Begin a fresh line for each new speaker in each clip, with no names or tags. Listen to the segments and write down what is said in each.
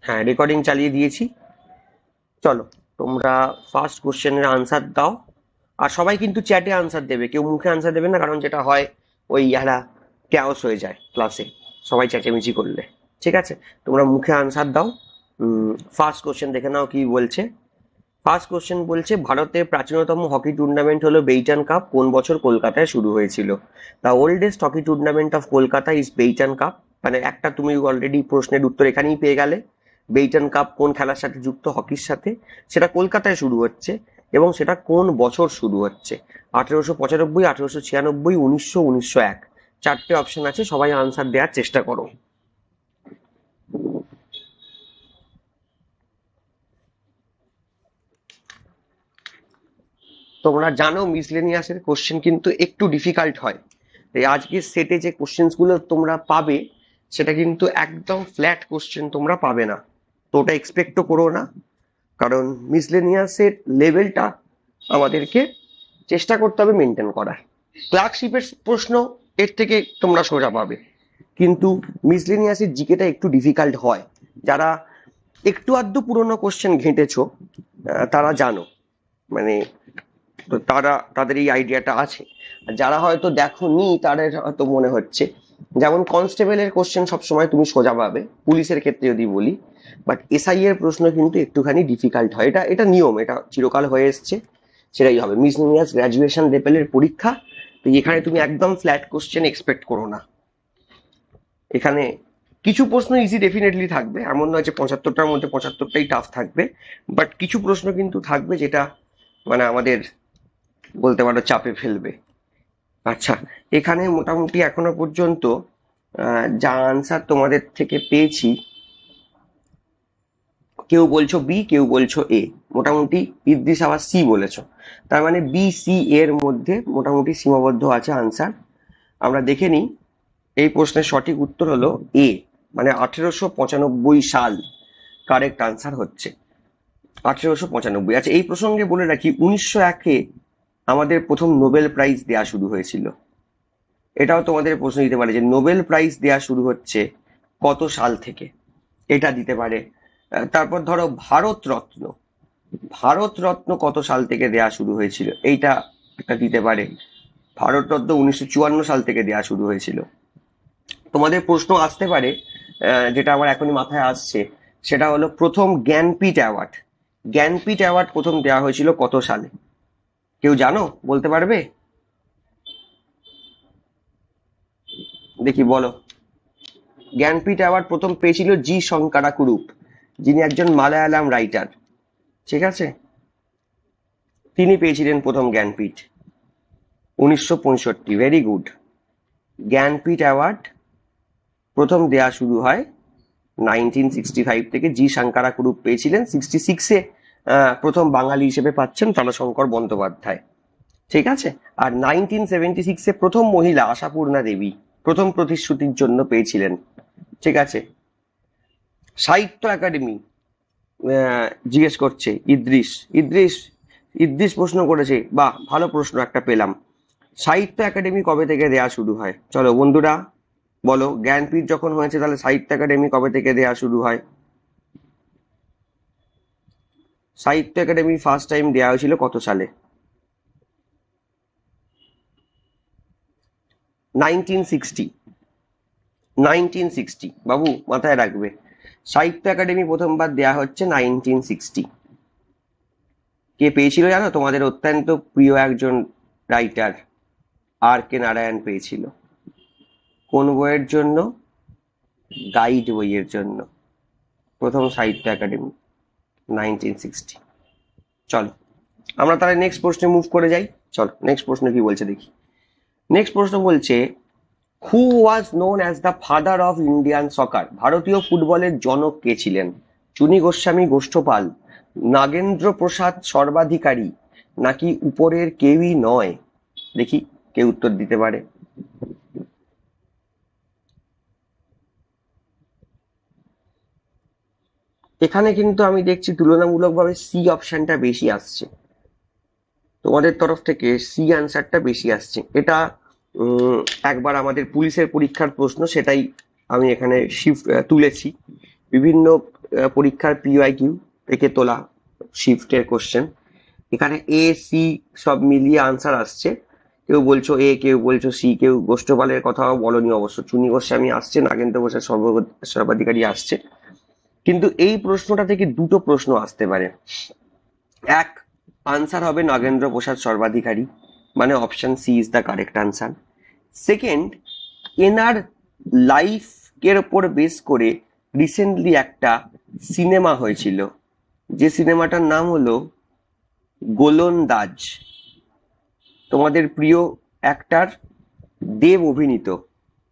হ্যাঁ, রেকর্ডিং চালিয়ে দিয়েছি। চলো, তোমরা ফার্স্ট কোশ্চেনের আনসার দাও। আর সবাই কিন্তু চ্যাটে আনসার দেবে, কেউ মুখে আনসার দেবে না, কারণ যেটা হয় ওই ইয়ারা ক্যাওস হয়ে যায় ক্লাসে, সবাই চেঁচামেচি করলে। ঠিক আছে, তোমরা মুখে আনসার দাও। ফার্স্ট কোশ্চেন দেখে নাও কি বলছে। ফার্স্ট কোশ্চেন বলছে, ভারতের প্রাচীনতম হকি টুর্নামেন্ট হলো বেইটান কাপ, কোন বছর কলকাতায় শুরু হয়েছিল? The oldest hockey tournament of Kolkata is Beighton cup. মানে একটা তুমি অলরেডি প্রশ্নের উত্তর এখানেই পেয়ে গেলে। বেইটান কাপ কোন খেলার সাথে যুক্ত? হকির সাথে। সেটা কলকাতায় শুরু হচ্ছে এবং সেটা কোন বছর শুরু হচ্ছে? 1895, 1896, 1900, 1901। চারটে অপশন আছে, সবাই আনসার দেওয়ার চেষ্টা করো। তোমরা জানো মিসলেনিয়াসের কোশ্চেন কিন্তু একটু ডিফিকাল্ট হয়। এই আজকের সেটে যে কোশ্চেন্স গুলো তোমরা পাবে সেটা কিন্তু একদম ফ্ল্যাট কোশ্চেন তোমরা পাবে না, তো ওটা এক্সপেক্টও করো না। কারণ মিসলেনিয়াসের লেভেলটা আমাদেরকে চেষ্টা করতে হবে মেনটেন করার। ক্লার্কশিপের প্রশ্ন এর থেকে তোমরা সোজা পাবে, কিন্তু মিসলেনিয়াসের জিকেটা একটু ডিফিকাল্ট হয়। যারা একটু আধটু পুরোনো কোশ্চেন ঘেঁটেছো তারা জানো, মানে তো তাদের এই আইডিয়াটা আছে। আর যারা হয়তো দেখোনি তাদের হয়তো মনে হচ্ছে, যেমন কনস্টেবলের কোশ্চেন সবসময় তুমি সোজা পাবে পুলিশের ক্ষেত্রে যদি বলি, বাট এসআই এর প্রশ্ন কিন্তু একটুখানি ডিফিকাল্ট হয়। এটা এটা নিয়ম, এটা চিরকাল হয়ে এসছে, সেটাই হবে। মিসলেনিয়াস গ্রাজুয়েশন লেভেলের পরীক্ষা, তো এখানে তুমি একদম ফ্ল্যাট কোশ্চেন এক্সপেক্ট করো না। এখানে কিছু প্রশ্ন ইজি ডেফিনেটলি থাকবে, এমন নয় যে 75টার মধ্যে 75টাই টাফ থাকবে, বাট কিছু প্রশ্ন কিন্তু থাকবে যেটা মানে আমাদের বলতে পারো চাপে ফেলবে। আচ্ছা, এখানে মোটামুটি এখনো পর্যন্ত যা আনসার তোমাদের থেকে পেয়েছি, কেউ বলছো বি, কেউ বলছো এ, মোটামুটি ইদ্রিস আবার সি বলেছো। তার মানে বি সি এর মধ্যে মোটামুটি সীমাবদ্ধ আছে আনসার। আমরা দেখে নিই, এই প্রশ্নের সঠিক উত্তর হলো এ, মানে 1895 সাল কারেক্ট আনসার হচ্ছে 1895। আচ্ছা, এই প্রসঙ্গে বলে রাখি 1901-এ আমাদের প্রথম নোবেল প্রাইজ দেয়া শুরু হয়েছিল। এটাও তোমাদের প্রশ্ন দিতে পারে যে নোবেল প্রাইজ দেয়া শুরু হচ্ছে কত সাল থেকে, এটা দিতে পারে। তারপর ধরো ভারত রত্ন, ভারত রত্ন কত সাল থেকে দেয়া শুরু হয়েছিল, এইটা একটা দিতে পারে। ভারত রত্ন 1954 সাল থেকে দেয়া শুরু হয়েছিল। তোমাদের প্রশ্ন আসতে পারে, যেটা আমার এখনই মাথায় আসছে, সেটা হলো প্রথম জ্ঞানপীঠ অ্যাওয়ার্ড, জ্ঞানপীঠ অ্যাওয়ার্ড প্রথম দেওয়া হয়েছিল কত সালে? কেউ জানো, বলতে পারবে? দেখি বলো। জ্ঞানপীঠ অ্যাওয়ার্ড প্রথম পেয়েছিল জি শঙ্করাকুরুপ, যিনি একজন মালায়ালাম রাইটার। ঠিক আছে, তিনি পেয়েছিলেন প্রথম Jnanpith 1965। Very good. Jnanpith award প্রথম দেয়া শুরু হয় 1965 থেকে। জি শঙ্করাকুরুপ পেয়েছিলেন। 66-এ প্রথম বাঙালি হিসেবে পাচ্ছেন তারাশঙ্কর বন্দ্যোপাধ্যায়। ঠিক আছে, আর 1976-এ প্রথম মহিলা আশাপূর্ণা দেবী প্রথম প্রতিশ্রুতির জন্য পেয়েছিলেন। ঠিক আছে, সাহিত্য একাডেমি জিজ্ঞেস করছে ইদ্রিস, ইদ্রিস ইদ্রিস প্রশ্ন করেছে, বাহ ভালো প্রশ্ন একটা পেলাম। সাহিত্য একাডেমি কবে থেকে দেয়া শুরু হয়? চলো বন্ধুরা বলো, জ্ঞানপীঠ যখন হয়েছে তাহলে সাহিত্য একাডেমি কবে থেকে দেয়া শুরু হয়? সাহিত্য একাডেমি ফার্স্ট টাইম দেয়া হয়েছিল কত সালে? 1960। 1960 বাবু, মাথায় রাখবে। সাহিত্য একাডেমি প্রথমবার দেয়া হচ্ছে 1960। কে পেয়েছিল জানো? তোমাদের অত্যন্ত প্রিয় একজন রাইটার আর কে নারায়ণ পেয়েছিল। কোন বইয়ের জন্য? গাইড বইয়ের জন্য প্রথম সাহিত্য একাডেমি 1960। চলো আমরা তাহলে নেক্সট প্রশ্নে মুভ করে যাই। চলো নেক্সট প্রশ্ন কি বলছে দেখি। নেক্সট প্রশ্ন বলছে, who was known as the father of Indian soccer? ভারতীয় ফুটবলের জনক কে ছিলেন? চুনী গোস্বামী গোষ্ঠপাল, নাগেন্দ্র প্রসাদ সর্বাধিকারী, নাকি উপরের কেউই নয়? দেখি কে উত্তর দিতে পারে। এখানে কিন্তু আমি দেখছি তুলনামূলকভাবে সি অপশনটা বেশি আসছে, তোমাদের তরফ থেকে সি আনসারটা বেশি আসছে। এটা একবার আমাদের পুলিশের পরীক্ষার প্রশ্ন, সেটাই আমি এখানে শিফট তুলেছি। বিভিন্ন পরীক্ষার PYQ থেকে তোলা শিফটের কোশ্চেন। এখানে A C সব মিলিয়ে আনসার আসছে। কেউ বলছো A, কেউ বলছো C, কেউ গোষ্ঠপালের কথাও বলনি অবশ্য। চুনি গোস্বামী আসছে, নাগেন্দ্র প্রসাদ সর্বাধিকারী আসছে। কিন্তু এই প্রশ্নটা থেকে দুটো প্রশ্ন আসতে পারে। এক, আনসার হবে নাগেন্দ্র প্রসাদ সর্বাধিকারী, মানে option C is the correct answer. Second, এনার লাইফের উপর বেস করে রিসেন্টলি একটা সিনেমা হয়েছিল, যে সিনেমাটার নাম হলো গোলন্দাজ। তোমাদের প্রিয় অ্যাক্টর দেব অভিনীত।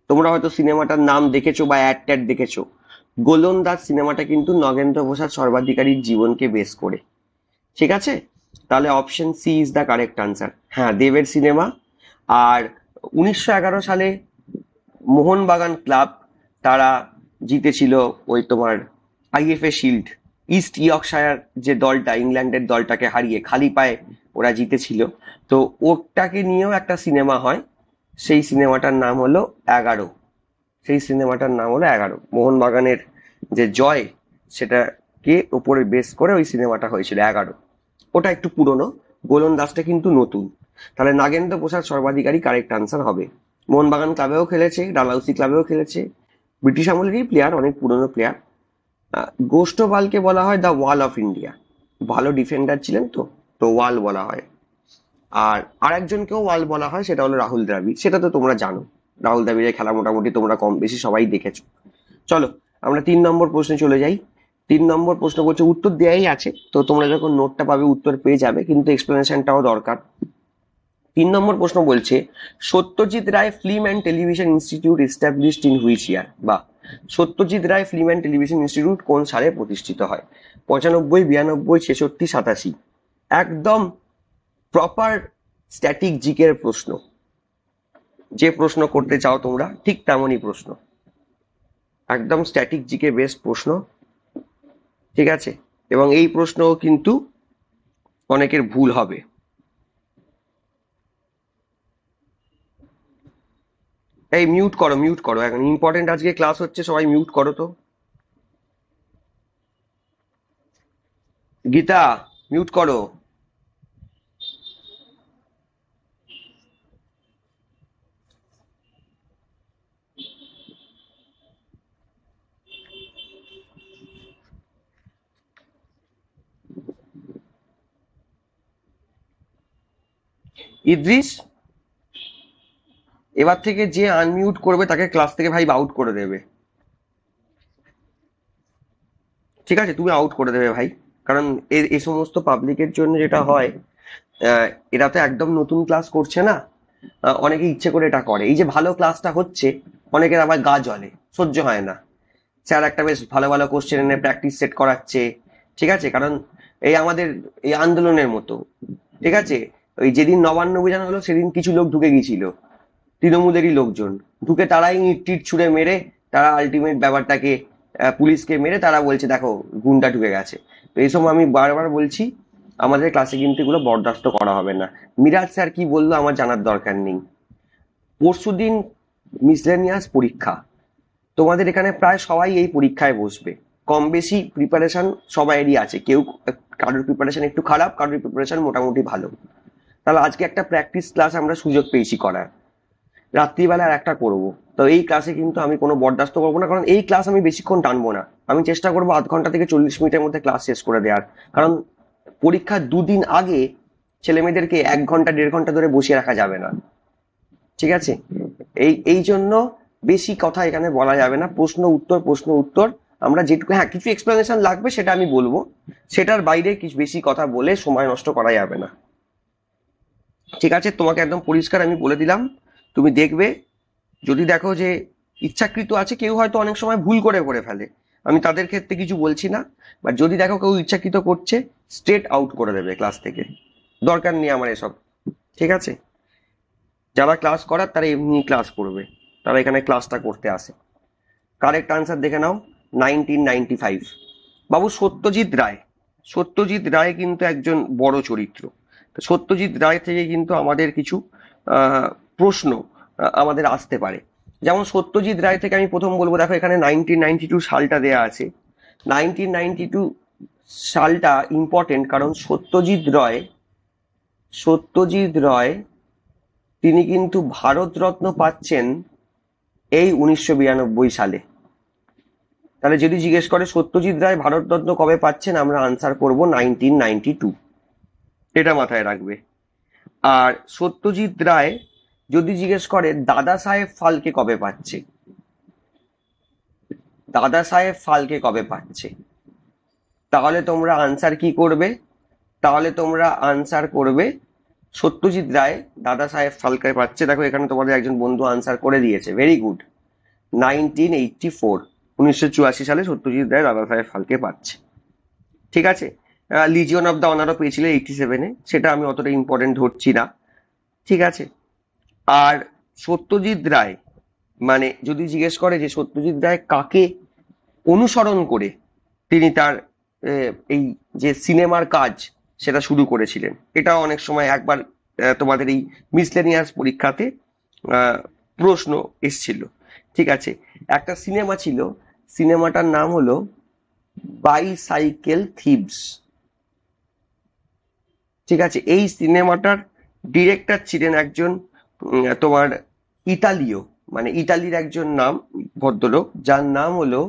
তোমরা হয়তো সিনেমাটার নাম দেখেছো বা অ্যাড ট্যাড দেখেছো। গোলন্দাজ সিনেমাটা কিন্তু নগেন্দ্র প্রসাদ সর্বাধিকারীর জীবনকে বেস করে। ঠিক আছে, তাহলে option C is the correct answer. হ্যাঁ, দেবের সিনেমা। আর 1911 সালে মোহনবাগান ক্লাব তারা জিতেছিল ওই তোমার IFA শিল্ড, ইস্ট ইয়র্কশায়ার যে দলটা ইংল্যান্ডের দলটাকে হারিয়ে খালি পায়ে ওরা জিতেছিল। তো ওটাকে নিয়েও একটা সিনেমা হয়, সেই সিনেমাটার নাম হলো 11। সেই সিনেমাটার নাম হলো 11। মোহনবাগানের যে জয়, সেটাকে উপরে বেস করে ওই সিনেমাটা হয়েছিল 11। ওটা একটু পুরনো, গোলন্দাজটা কিন্তু নতুন। তাহলে নাগেন্দ্র প্রসাদ সর্বাধিকারী কারেক্ট আনসার হবে। মোহনবাগান ক্লাবেও খেলেছে, ডালহাউসি ক্লাবেও খেলেছে, ব্রিটিশ আমলেরই প্লেয়ার, অনেক পুরনো প্লেয়ার। গোষ্ঠপালকে বলা হয় দ্য ওয়াল অফ ইন্ডিয়া, ভালো ডিফেন্ডার ছিলেন তো, তো ওয়াল বলা হয়। আর আরেকজনকেও ওয়াল বলা হয়, সেটা হলো রাহুল দ্রাবিড়। সেটা তো তোমরা জানো, রাহুল দ্রাবিড়ের খেলা মোটামুটি তোমরা কম বেশি সবাই দেখেছো। চলো আমরা 3 নম্বর প্রশ্নে চলে যাই। 3 নম্বর প্রশ্ন করছে, উত্তর দেয়াই আছে, তো তোমরা যখন নোটটা পাবে উত্তর পেয়ে যাবে, কিন্তু এক্সপ্লেনেশনটাও দরকার। 3 নম্বর প্রশ্ন বলছে, Satyajit Ray film and television institute established in which year, বা Satyajit Ray film and television institute কোন সালে প্রতিষ্ঠিত হয়? 95, 92, 66, 87? একদম প্রপার স্ট্যাটিক জিকের প্রশ্ন, যে প্রশ্ন করতে চাও তোমরা ঠিক তেমনই প্রশ্ন, একদম স্ট্যাটিক জিকে বেস্ট প্রশ্ন। ঠিক আছে, এবং এই প্রশ্ন কিন্তু অনেকের ভুল হবে। এই মিউট করো, মিউট করো, এখন ইম্পর্টেন্ট আজকে ক্লাস হচ্ছে, সবাই মিউট করো তো। গীতা, মিউট করো। ইদ্রিস, এবার থেকে যে আনমিউট করবে তাকে ক্লাস থেকে ভাই আউট করে দেবে। ঠিক আছে, তুমি আউট করে দেবে ভাই। কারণ এই সমস্ত পাবলিকের জন্য যেটা হয়, এরা তো একদম নতুন ক্লাস করছে না। অনেকে ইচ্ছে করে এটা করে। এই যে ভালো ক্লাসটা হচ্ছে, অনেকের আবার গা জ্বলে, সহ্য হয় না। স্যার একটা বেশ ভালো ভালো কোশ্চেন এনে প্র্যাকটিস সেট করাচ্ছে। ঠিক আছে, কারণ এই আমাদের এই আন্দোলনের মতো। ঠিক আছে, ওই যেদিন নবান্ন অভিযান হলো সেদিন কিছু লোক ঢুকে গিয়েছিল, তৃণমূলেরই লোকজন ঢুকে, তারাই ইট টিট ছুঁড়ে মেরে, তারা আলটিমেট ব্যাপারটাকে পুলিশকে মেরে তারা বলছে দেখো গুন্ডা ঢুকে গেছে। তো এই সময় আমি বারবার বলছি, আমাদের ক্লাসে কিন্তু এগুলো বরদাস্ত করা হবে না। মিরাজ স্যার কি বললো আমার জানার দরকার নেই। পরশুদিন মিসলেনিয়াস পরীক্ষা, তোমাদের এখানে প্রায় সবাই এই পরীক্ষায় বসবে, কম বেশি প্রিপারেশন সবাইয়েরই আছে। কেউ কারোর প্রিপারেশন একটু খারাপ, কারোর প্রিপারেশন মোটামুটি ভালো। তাহলে আজকে একটা প্র্যাকটিস ক্লাস আমরা সুযোগ পেয়েছি করার, রাত্রিবেলা আর একটা করবো। তো এই ক্লাসে কিন্তু আমি কোনো বরদাস্ত করবো না, কারণ এই ক্লাস আমি বেশিক্ষণ টানবো না। আমি চেষ্টা করবো আধ ঘন্টা থেকে 40 মিনিটের মধ্যে ক্লাস শেষ করে দেওয়ার। কারণ পরীক্ষার 2 দিন আগে ছেলে মেয়েদেরকে 1 ঘন্টা 1.5 ঘন্টা ধরে বসিয়ে রাখা যাবে না। ঠিক আছে, এই জন্য বেশি কথা এখানে বলা যাবে না। প্রশ্ন উত্তর, প্রশ্ন উত্তর। আমরা যেটুকু, হ্যাঁ কিছু এক্সপ্লেনেশন লাগবে সেটা আমি বলবো, সেটার বাইরে কিছু বেশি কথা বলে সময় নষ্ট করা যাবে না। ঠিক আছে, তোমাকে একদম পরিষ্কার আমি বলে দিলাম। তুমি দেখবে, যদি দেখো যে ইচ্ছাকৃত আছে, কেউ হয়তো অনেক সময় ভুল করে করে ফেলে, আমি তাদের ক্ষেত্রে কিছু বলছি না, বাট যদি দেখো কেউ ইচ্ছাকৃত করছে, স্ট্রেট আউট করে দেবে ক্লাস থেকে। দরকার নেই আমার এসব। ঠিক আছে, যারা ক্লাস করার তারা এমনি ক্লাস করবে, তারা এখানে ক্লাসটা করতে আসে। কারেক্ট আনসার দেখে নাও, 1995। বাবু সত্যজিৎ রায়, সত্যজিৎ রায় কিন্তু একজন বড় চরিত্র। তো সত্যজিৎ রায় থেকে কিন্তু আমাদের কিছু প্রশ্ন আমাদের আসতে পারে। যেমন সত্যজিৎ রায় থেকে আমি প্রথম বলবো, দেখো এখানে 1992 সালটা দেয়া আছে। 1992 সালটা ইম্পর্টেন্ট, কারণ সত্যজিৎ রায় তিনি কিন্তু ভারতরত্ন পাচ্ছেন এই 1992 সালে। তাহলে যদি জিজ্ঞেস করে সত্যজিৎ রায় ভারতরত্ন কবে পাচ্ছেন, আমরা আনসার করব 1992, এটা মাথায় রাখবে। আর সত্যজিৎ রায় যদি জিজ্ঞেস করে দাদা সাহেব ফালকে কবে পাচ্ছে, তাহলে তোমরা আনসার কি করবে? তাহলে তোমরা আনসার করবে সত্যজিৎ রায় দাদা সাহেব ফালকে পাচ্ছে। দেখো এখানে তোমাদের একজন বন্ধু আনসার করে দিয়েছে, ভেরি গুড, 1984, 1984 সালে সত্যজিৎ রায় দাদা সাহেব ফালকে পাচ্ছে। ঠিক আছে, লিজিয়ন অফ দ্য অনারও পেয়েছিল 87-এ, সেটা আমি অতটা ইম্পর্টেন্ট ধরছি না। ঠিক আছে, আর সত্যজিৎ রায় মানে যদি জিজ্ঞেস করে যে সত্যজিৎ রায় কাকে অনুসরণ করে তিনি তার এই যে সিনেমার কাজ সেটা শুরু করেছিলেন, এটাও অনেক সময় একবার তোমাদের এই মিসলেনিয়াস পরীক্ষাতে প্রশ্ন এসছিল। ঠিক আছে, একটা সিনেমা ছিল, সিনেমাটার নাম হলো বাইসাইকেল থিভস। ঠিক আছে, এই সিনেমাটার ডিরেক্টর ছিলেন একজন তোমার ইতালীয়, মানে ইতালির একজন নাম ভদ্রলোক, যার নাম হলো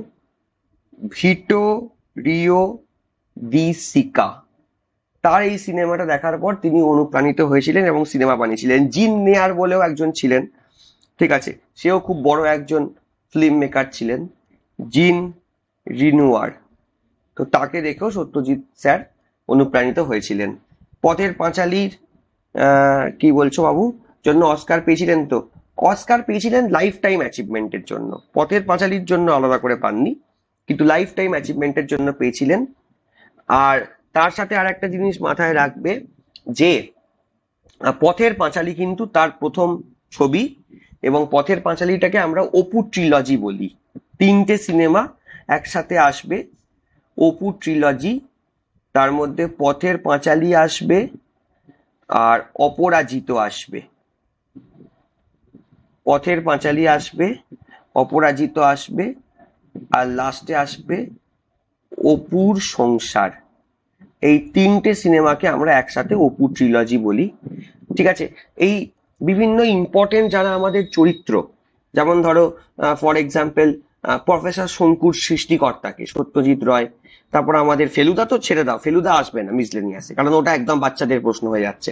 ভিটোরিও দি সিকা। তার এই সিনেমাটা দেখার পর তিনি অনুপ্রাণিত হয়েছিলেন এবং সিনেমা বানিয়েছিলেন। জিন নেয়ার বলেও একজন ছিলেন, ঠিক আছে, সেও খুব বড় একজন ফিল্ম মেকার ছিলেন, জিন রিনুয়ার। তো তাকে দেখেও সত্যজিৎ স্যার অনুপ্রাণিত হয়েছিলেন। পথের পাঁচালীর কি বলছো বাবু জন্য অস্কার পেয়েছিলেন? তো অস্কার পেয়েছিলেন লাইফ টাইম অ্যাচিভমেন্টের জন্য, পথের পাঁচালীর জন্য আলাদা করে পাননি, কিন্তু লাইফ টাইম অ্যাচিভমেন্টের জন্য পেয়েছিলেন। আর তার সাথে আর একটা জিনিস মাথায় রাখবে যে পথের পাঁচালী কিন্তু তার প্রথম ছবি, এবং পথের পাঁচালীটাকে আমরা অপু ট্রিলজি বলি। 3টে সিনেমা একসাথে আসবে, অপু ট্রিলজি, তার মধ্যে পথের পাঁচালী আসবে আর অপরাজিত আসবে। পথের পাঁচালী আসবে, অপরাজিত আসবে, আর লাস্টে আসবে অপুর সংসার। এই 3টে সিনেমাকে আমরা একসাথে অপু ট্রিলজি বলি। ঠিক আছে, এই বিভিন্ন ইম্পর্টেন্ট যারা আমাদের চরিত্র, যেমন ধরো ফর এক্সাম্পল প্রফেসর শঙ্কুর সৃষ্টিকর্তাকে সত্যজিৎ রায়, তারপর আমাদের ফেলুদা তো ছেড়ে দাও, ফেলুদা আসবে না মিসলেনিয়াসে, কারণ ওটা একদম বাচ্চাদের প্রশ্ন হয়ে যাচ্ছে।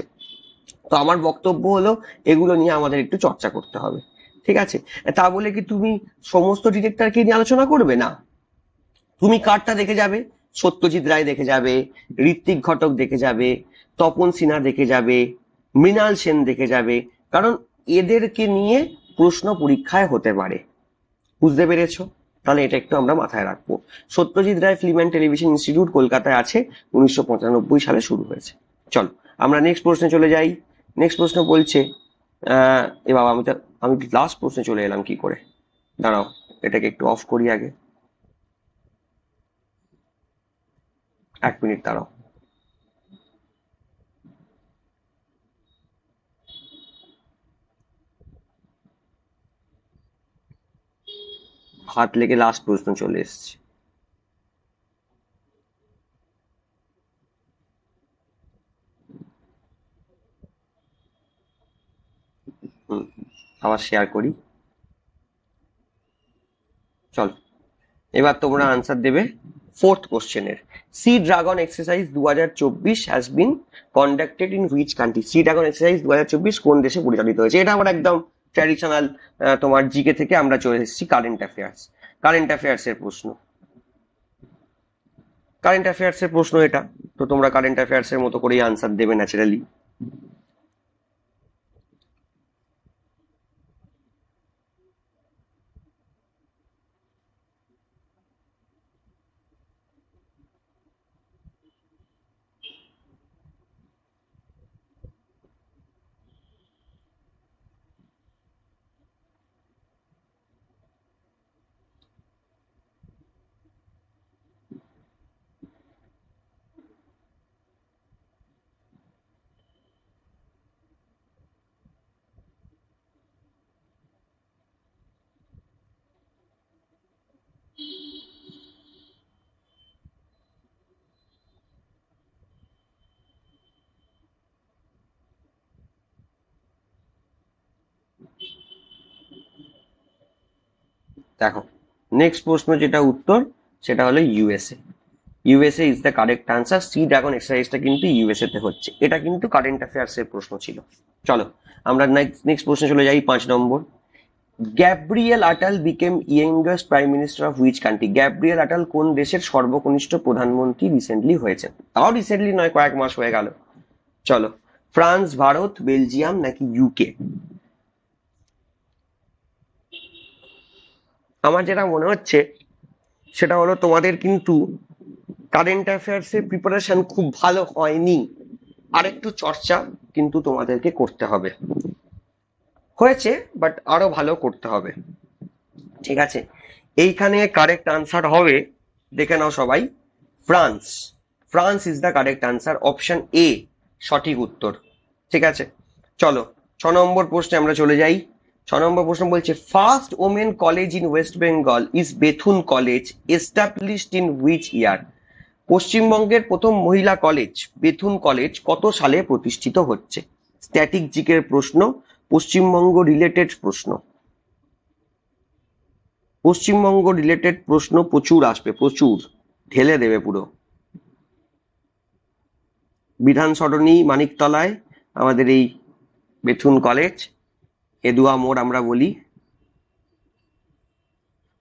তো আমার বক্তব্য হলো এগুলো নিয়ে আমাদের একটু চর্চা করতে হবে। ঠিক আছে, তা বলে কি তুমি সমস্ত ডিরেক্টরকে নিয়ে আলোচনা করবে না? তুমি কারটা দেখে যাবে, সত্যজিৎ রায় দেখে যাবে, ঋত্বিক ঘটক দেখে যাবে, তপন সিনহা দেখে যাবে, মৃণাল সেন দেখে যাবে, কারণ এদেরকে নিয়ে প্রশ্ন পরীক্ষায় হতে পারে। বুঝতে পেরেছো? তাহলে এটা একটু আমরা মাথায় রাখবো। Satyajit Ray film and television institute কলকাতায় আছে, 1995 সালে শুরু হয়েছে। চলো আমরা নেক্সট প্রশ্নে চলে যাই। নেক্সট প্রশ্ন বলছে এ বাবা, আমি লাস্ট প্রশ্নে চলে এলাম কি করে, দাঁড়াও এটাকে একটু অফ করি আগে, 1 মিনিট দাঁড়াও। হাত লেগে লাস্ট প্রশ্ন চলে এসেছে। আবার শেয়ার করি, চল এবার তোমরা আনসার দেবে 4th কোশ্চেনের। Sea dragon exercise 2024 has been conducted in which country? Sea dragon exercise 2024 কোন দেশে পরিচালিত হয়েছে? এটা আবার একদম ট্র্যাডিশনাল তোমার জিকে থেকে আমরা চলে এসেছি কারেন্ট অ্যাফেয়ার্স এর প্রশ্ন। কারেন্ট অ্যাফেয়ার্স এর প্রশ্ন এটা, তো তোমরা কারেন্ট অ্যাফেয়ার্স এর মতো করেই আনসার দেবে ন্যাচারালি। দেখো নেক্সট প্রশ্ন যেটা উত্তর সেটা হলো USA. USA is the correct answer. Sea dragon এক্সারসাইজটা কিন্তু ইউএসএ তে হচ্ছে। এটা কিন্তু কারেন্ট অ্যাফেয়ার্স এর প্রশ্ন ছিল। চলো আমরা নেক্সট প্রশ্নে চলে যাই 5 নম্বর। Gabriel Attal became youngest prime minister of which country? Gabriel Attal কোন দেশের সর্বকনিষ্ঠ প্রধানমন্ত্রী রিসেন্টলি হয়েছেন? তাও রিসেন্টলি নয়, কয়েক মাস হয়ে গেল। চলো, ফ্রান্স, ভারত, বেলজিয়াম নাকি ইউকে? আমার যেটা মনে হচ্ছে সেটা হলো তোমাদের কিন্তু কারেন্ট অ্যাফেয়ার্স এর প্রিপারেশন খুব ভালো হয়নি। আরেকটু চর্চা কিন্তু তোমাদেরকে করতে হবে। হয়েছে বাট আরো ভালো করতে হবে। ঠিক আছে, এইখানে কারেক্ট আনসার হবে, দেখে নাও সবাই, France. France is the correct answer, option A সঠিক উত্তর। ঠিক আছে, চলো 6 নম্বর প্রশ্নে আমরা চলে যাই। 6 নম্বর প্রশ্ন বলছে, first women college in West Bengal is Bethune college established in which ইয়ার? পশ্চিমবঙ্গের প্রথম মহিলা কলেজ বেথুন কলেজ কত সালে প্রতিষ্ঠিত হচ্ছে? স্ট্যাটিক জিকের প্রশ্ন, পশ্চিমবঙ্গ রিলেটেড প্রশ্ন। পশ্চিমবঙ্গ রিলেটেড প্রশ্ন প্রচুর আসবে, প্রচুর ঢেলে দেবে পুরো। বিধান সরণি মানিকতলায় আমাদের এই বেথুন কলেজ, এদুয়া মোড় আমরা বলি।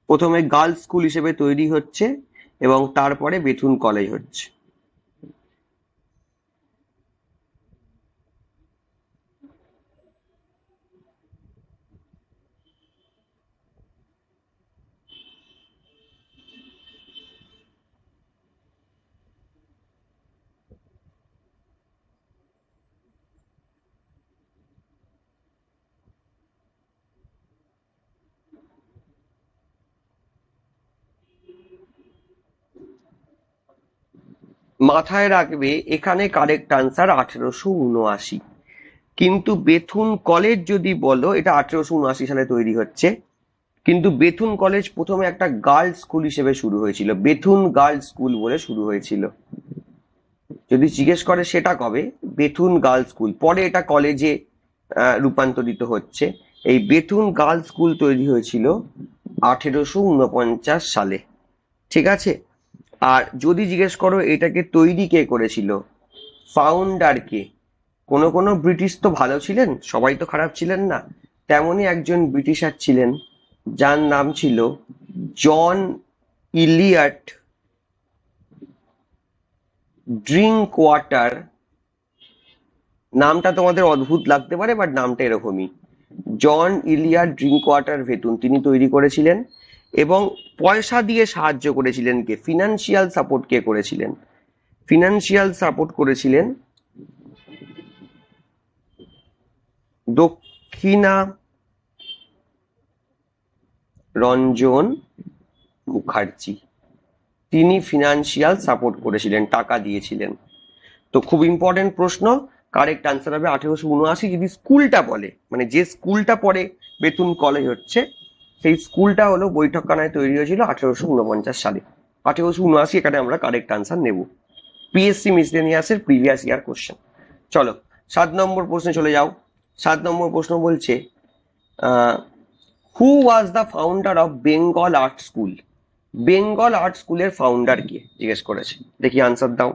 প্রথমে গার্লস স্কুল হিসেবে তৈরি হচ্ছে এবং তারপরে বেথুন কলেজ হচ্ছে। মাথায় রাখবে এখানে কারেক্ট আনসার 1879। কিন্তু বেথুন কলেজ যদি বলো, এটা 1879 সালে তৈরি হচ্ছে, কিন্তু বেথুন কলেজ প্রথমে একটা গার্লস স্কুল হিসেবে শুরু হয়েছিল, বেথুন গার্লস স্কুল বলে শুরু হয়েছিল। যদি জিজ্ঞেস করে সেটা কবে, বেথুন গার্লস স্কুল, পরে এটা কলেজে রূপান্তরিত হচ্ছে। এই বেথুন গার্লস স্কুল তৈরি হয়েছিল 1849 সালে। ঠিক আছে, আর যদি জিজ্ঞেস করো এটাকে তৈরি কে করেছিল, ফাউন্ডার কে, কোনো কোনো ব্রিটিশ তো ভালো ছিলেন, সবাই তো খারাপ ছিলেন না, তেমনই একজন ব্রিটিশার ছিলেন যার নাম ছিল জন ইলিয়ট ড্রিঙ্ক ওয়াটার। নামটা তোমাদের অদ্ভুত লাগতে পারে বাট নামটা এরকমই, জন ইলিয়ট ড্রিঙ্ক ওয়াটার বেথুন, তিনি তৈরি করেছিলেন। এবং পয়সা দিয়ে সাহায্য করেছিলেন কে, ফিনান্সিয়াল সাপোর্ট কে করেছিলেন? ফিনান্সিয়াল সাপোর্ট করেছিলেন দক্ষিণা রঞ্জন মুখার্জি। তিনি ফিনান্সিয়াল সাপোর্ট করেছিলেন, টাকা দিয়েছিলেন। তো খুব ইম্পর্টেন্ট প্রশ্ন, কারেক্ট আনসার হবে 1879। যদি স্কুলটা বলে, মানে যে স্কুলটা পরে বেথুন কলেজ হচ্ছে, সেই স্কুলটা হলো বৈঠকখানায় তৈরি হয়েছিল 1849 সালে। 1879 এখানে আমরা কারেক্ট আনসার নেব। পিএসসি মিসলেনিয়াসের প্রিভিয়াস ইয়ার কোশ্চেন। চলো 7 নম্বর প্রশ্নে চলে যাও। 7 নম্বর প্রশ্ন বলছে, who was the founder of Bengal art school? Bengal art স্কুলের ফাউন্ডার কে জিজ্ঞেস করেছে, দেখি আনসার দাও।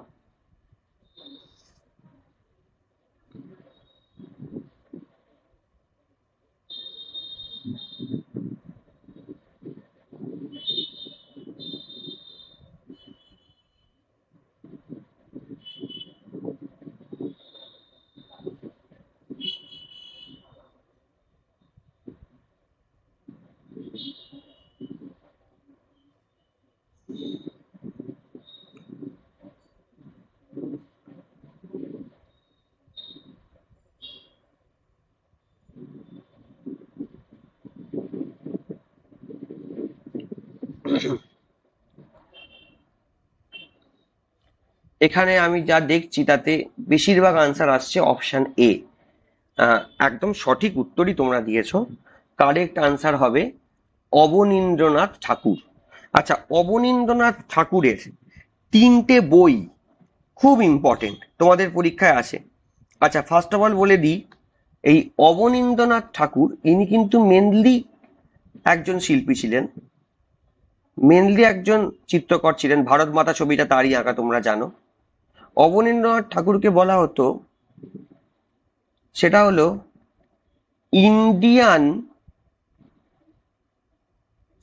এখানে আমি যা দেখছি তাতে বেশিরভাগ আনসার আসছে অপশন এ। একদম সঠিক উত্তরই তোমরা দিয়েছো। কারেক্ট আনসার হবে অবনীন্দ্রনাথ ঠাকুর। আচ্ছা, অবনীন্দ্রনাথ ঠাকুরের 3টে বই খুব ইম্পর্টেন্ট, তোমাদের পরীক্ষায় আসে। আচ্ছা, ফার্স্ট অফ অল বলে দিই, এই অবনীন্দ্রনাথ ঠাকুর ইনি কিন্তু মেনলি একজন শিল্পী ছিলেন। মেনলি একজন চিত্রকর ছিলেন, ভারত মাতা ছবিটা তারই আঁকা, তোমরা জানো। অবনীন্দ্রনাথ ঠাকুরকে বলা হতো, সেটা হলো Indian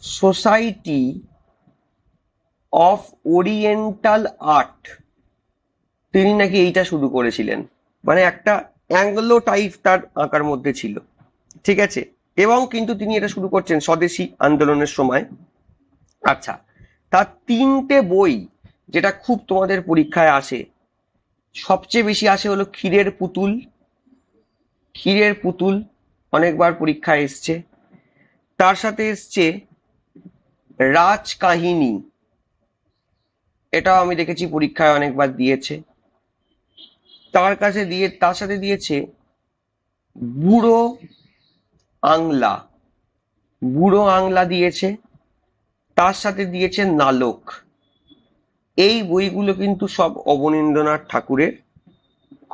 society of oriental art, তিনি নাকি এইটা শুরু করেছিলেন। মানে একটা অ্যাংলো টাইপ তার আঁকার মধ্যে ছিল, ঠিক আছে। এবং কিন্তু তিনি এটা শুরু করছেন স্বদেশী আন্দোলনের সময়। আচ্ছা, তার 3টে বই যেটা খুব তোমাদের পরীক্ষায় আসে, সবচেয়ে বেশি আসে হলো ক্ষীরের পুতুল। ক্ষীরের পুতুল অনেকবার পরীক্ষায় এসছে। তার সাথে এসছে রাজ কাহিনী, এটাও আমি দেখেছি পরীক্ষায় অনেকবার দিয়েছে। তার সাথে দিয়েছে বুড়ো আংলা, বুড়ো আংলা দিয়েছে। তার সাথে দিয়েছে নালক। এই বইগুলো কিন্তু সব অবনীন্দ্রনাথ ঠাকুরের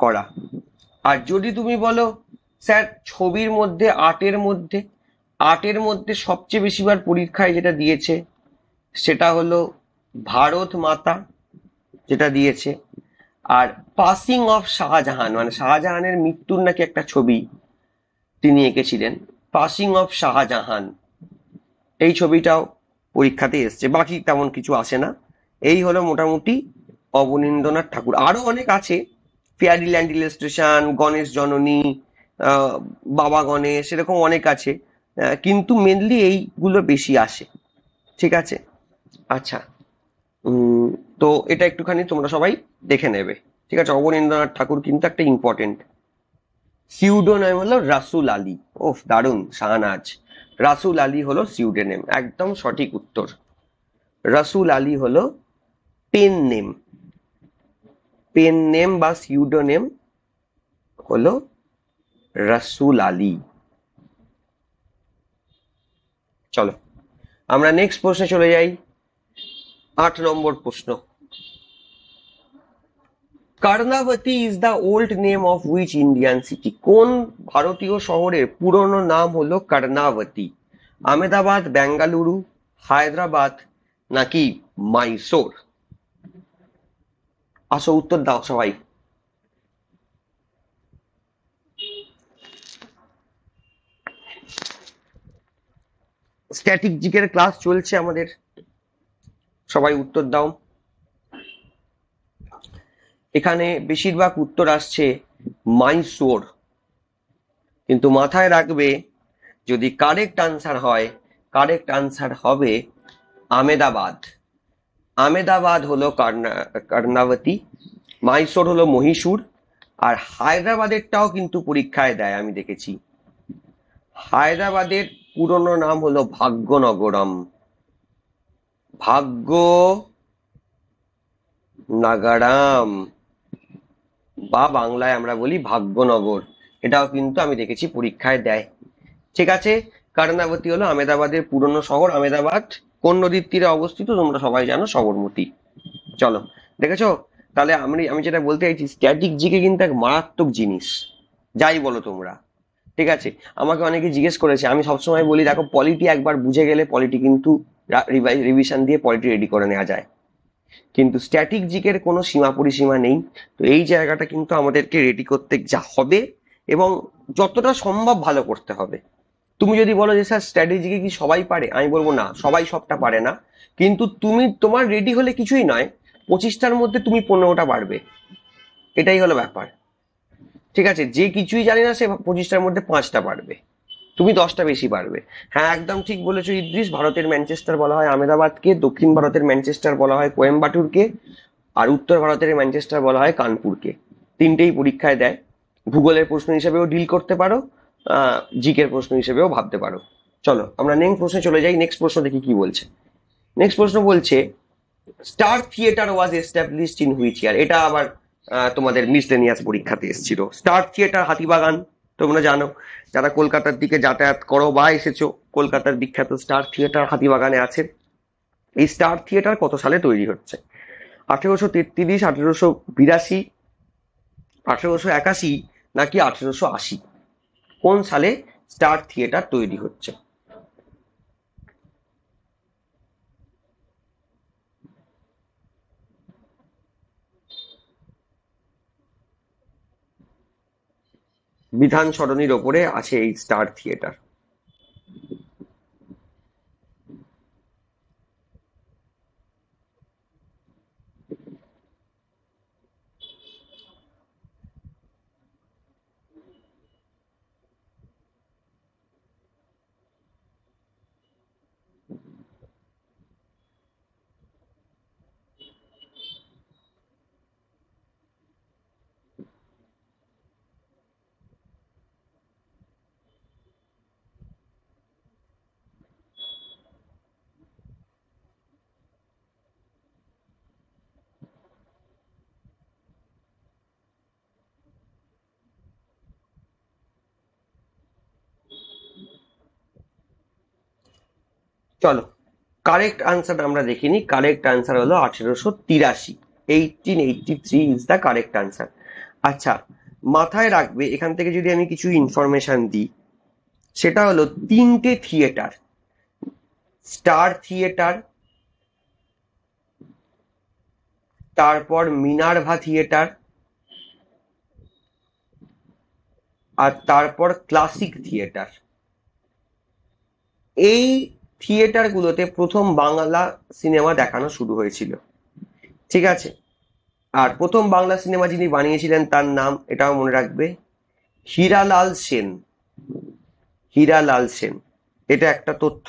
করা। আর যদি তুমি বলো স্যার ছবির মধ্যে, আর্টের মধ্যে সবচেয়ে বেশিবার পরীক্ষায় যেটা দিয়েছে সেটা হলো ভারত মাতা, যেটা দিয়েছে। আর পাসিং অফ শাহজাহান, মানে শাহজাহানের মৃত্যুর নাকি একটা ছবি তিনি এঁকেছিলেন, পাসিং অফ শাহজাহান, এই ছবিটাও পরীক্ষাতে এসছে। বাকি তেমন কিছু আসে না। এই হলো মোটামুটি অবনীন্দ্রনাথ ঠাকুর। আরো অনেক আছে, ফেয়ারিল্যান্ড ইলাস্ট্রেশন, গণেশ জননী, বাবা গণেশ, এরকম অনেক আছে। কিন্তু মেনলি এইগুলো বেশি আসে, ঠিক আছে। আচ্ছা, তো এটা একটুখানি তোমরা সবাই দেখে নেবে, ঠিক আছে। অবনীন্দ্রনাথ ঠাকুর কিন্তু একটা ইম্পর্টেন্ট। সিউডোনেম হলো রাসুল আলী। ওফ, দারুণ শাহনাজ। রাসুল আলী হলো সিউডোনেম, একদম সঠিক উত্তর। রাসুল আলী হলো পেন নেম। পেন নেম বা সিউডোনেম হলো রাসুল আলী। চলো আমরা নেক্সট প্রশ্নে চলে যাই। 8 নম্বর প্রশ্ন, Karnavati is the old name of which Indian city? কোন ভারতীয় শহরের পুরনো নাম হলো কর্ণাবতী? আহমেদাবাদ, বেঙ্গালুরু, হায়দ্রাবাদ নাকি মাইসোর? আসো উত্তর দাও সবাই। স্ট্যাটিক জিকের ক্লাস চলছে আমাদের, সবাই উত্তর দাও। এখানে বেশিরভাগ উত্তর আসছে মাইসোর, কিন্তু মাথায় রাখবে যদি কারেক্ট আনসার হয়, কারেক্ট আনসার হবে আহমেদাবাদ। আহমেদাবাদ হলো কর্ণাবতী, মাইসোর হলো মহীশূর। আর হায়দ্রাবাদেরটাও কিন্তু পরীক্ষায় দেয়, আমি দেখেছি। হায়দ্রাবাদের পুরনো নাম হলো ভাগ্যনগরম। ভাগ্যনগরম, বা বাংলায় আমরা বলি ভাগ্যনগর, এটাও কিন্তু আমি দেখেছি পরীক্ষায় দেয়, ঠিক আছে। কর্ণাবতী হলো আহমেদাবাদের পুরনো শহর। আহমেদাবাদ কোন নদীর তীরে অবস্থিত তোমরা সবাই জানো? সবরমতী। চলো, দেখেছো? তাহলে আমি যেটা বলতে চাইছি, স্ট্যাটিক জিকে কিন্তু এক মারাত্মক জিনিস, যাই বলো তোমরা, ঠিক আছে। আমাকে অনেকে জিজ্ঞেস করেছে, আমি সবসময় বলি দেখো পলিটি একবার বুঝে গেলে পলিটি কিন্তু রিভিশন দিয়ে পলিটি রেডি করে নেওয়া যায়, কিন্তু স্ট্যাটিক জিকের কোনো সীমা পরিসীমা নেই। তো এই জায়গাটা কিন্তু আমাদেরকে রেডি করতে যা হবে, এবং যতটা সম্ভব ভালো করতে হবে। তুমি যদি বলো যে স্যার স্ট্র্যাটেজিকে কি সবাই পারে, আমি বলবো না, সবাই সবটা পারে না। কিন্তু তোমার রেডি হলে কিছুই নয়, 25টার মধ্যে তুমি 15টা পারবে, এটাই হলো ব্যাপার, ঠিক আছে। যে কিছুই জানি না সে 25টার মধ্যে 5টা পারবে, তুমি 10টা বেশি পারবে। হ্যাঁ, একদম ঠিক বলেছো ইদ্রিস, ভারতের ম্যানচেস্টার বলা হয় আহমেদাবাদকে, দক্ষিণ ভারতের ম্যানচেস্টার বলা হয় কোয়েম্বাটুরকে, আর উত্তর ভারতের ম্যানচেস্টার বলা হয় কানপুরকে। তিনটেই পরীক্ষায় দেয়, ভূগোলের প্রশ্ন হিসেবেও ডিল করতে পারো, জিকের প্রশ্ন হিসেবেও ভাবতে পারো। চলো আমরা নেক্সট প্রশ্নে চলে যাই। নেক্সট প্রশ্ন দেখি কি বলছে। নেক্সট প্রশ্ন বলছে, star theatre was established in which ইয়ার? এটা আবার তোমাদের মিসলেনিয়াস পরীক্ষাতে এসেছিল। স্টার থিয়েটার হাতিবাগান, তোমরা জানো, যারা কলকাতার দিকে যাতায়াত করো বা এসেছো, কলকাতার বিখ্যাত স্টার থিয়েটার হাতিবাগানে আছে। এই স্টার থিয়েটার কত সালে তৈরি হচ্ছে? 1833, 1882, 1881 নাকি 1880? কোন সালে স্টার থিয়েটার তৈরি হচ্ছে? বিধান সরণির ওপরে আছে এই স্টার থিয়েটার। চলো, কারেক্ট আনসার আমরা দেখিনি। কারেক্ট আনসার হলো 1883। 1883 ইজ দ্য কারেক্ট আনসার। আচ্ছা, মাথায় রাখবে এখান থেকে যদি আমি কিছু ইনফরমেশন দিই, সেটা হলো তিনটে থিয়েটার, স্টার থিয়েটার, তারপর মিনার্ভা থিয়েটার, আর তারপর ক্লাসিক থিয়েটার। এই থিয়েটারগুলোতে প্রথম বাংলা সিনেমা দেখানো শুরু হয়েছিল। ঠিক আছে, আর প্রথম বাংলা সিনেমা যিনি বানিয়েছিলেন তার নাম, এটাও মনে রাখবে, হীরালাল সেন। হীরালাল সেন, এটা একটা তথ্য।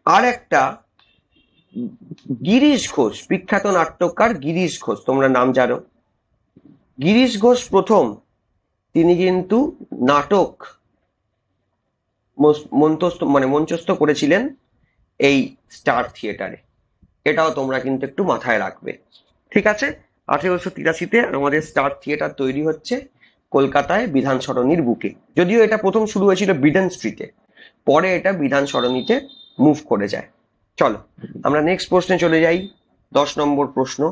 আর একটা, গিরিশ ঘোষ, বিখ্যাত নাট্যকার গিরিশ ঘোষ, তোমরা নাম জানো। গিরিশ ঘোষ প্রথম, তিনি কিন্তু নাটক মঞ্চস্থ করেছিলেন এই স্টার থিয়েটারে। এটাও তোমরা কিন্তু একটু মাথায় রাখবে। ঠিক আছে, 1883-তে আমাদের স্টার থিয়েটার তৈরি হচ্ছে কলকাতায় বিধান সরণির বুকে। যদিও এটা প্রথম শুরু হয়েছিল বিডেন স্ট্রিটে, পরে এটা বিধান সরণিতে মুভ করে যায়। চলো আমরা নেক্সট প্রশ্নে চলে যাই। 10 নম্বর প্রশ্ন,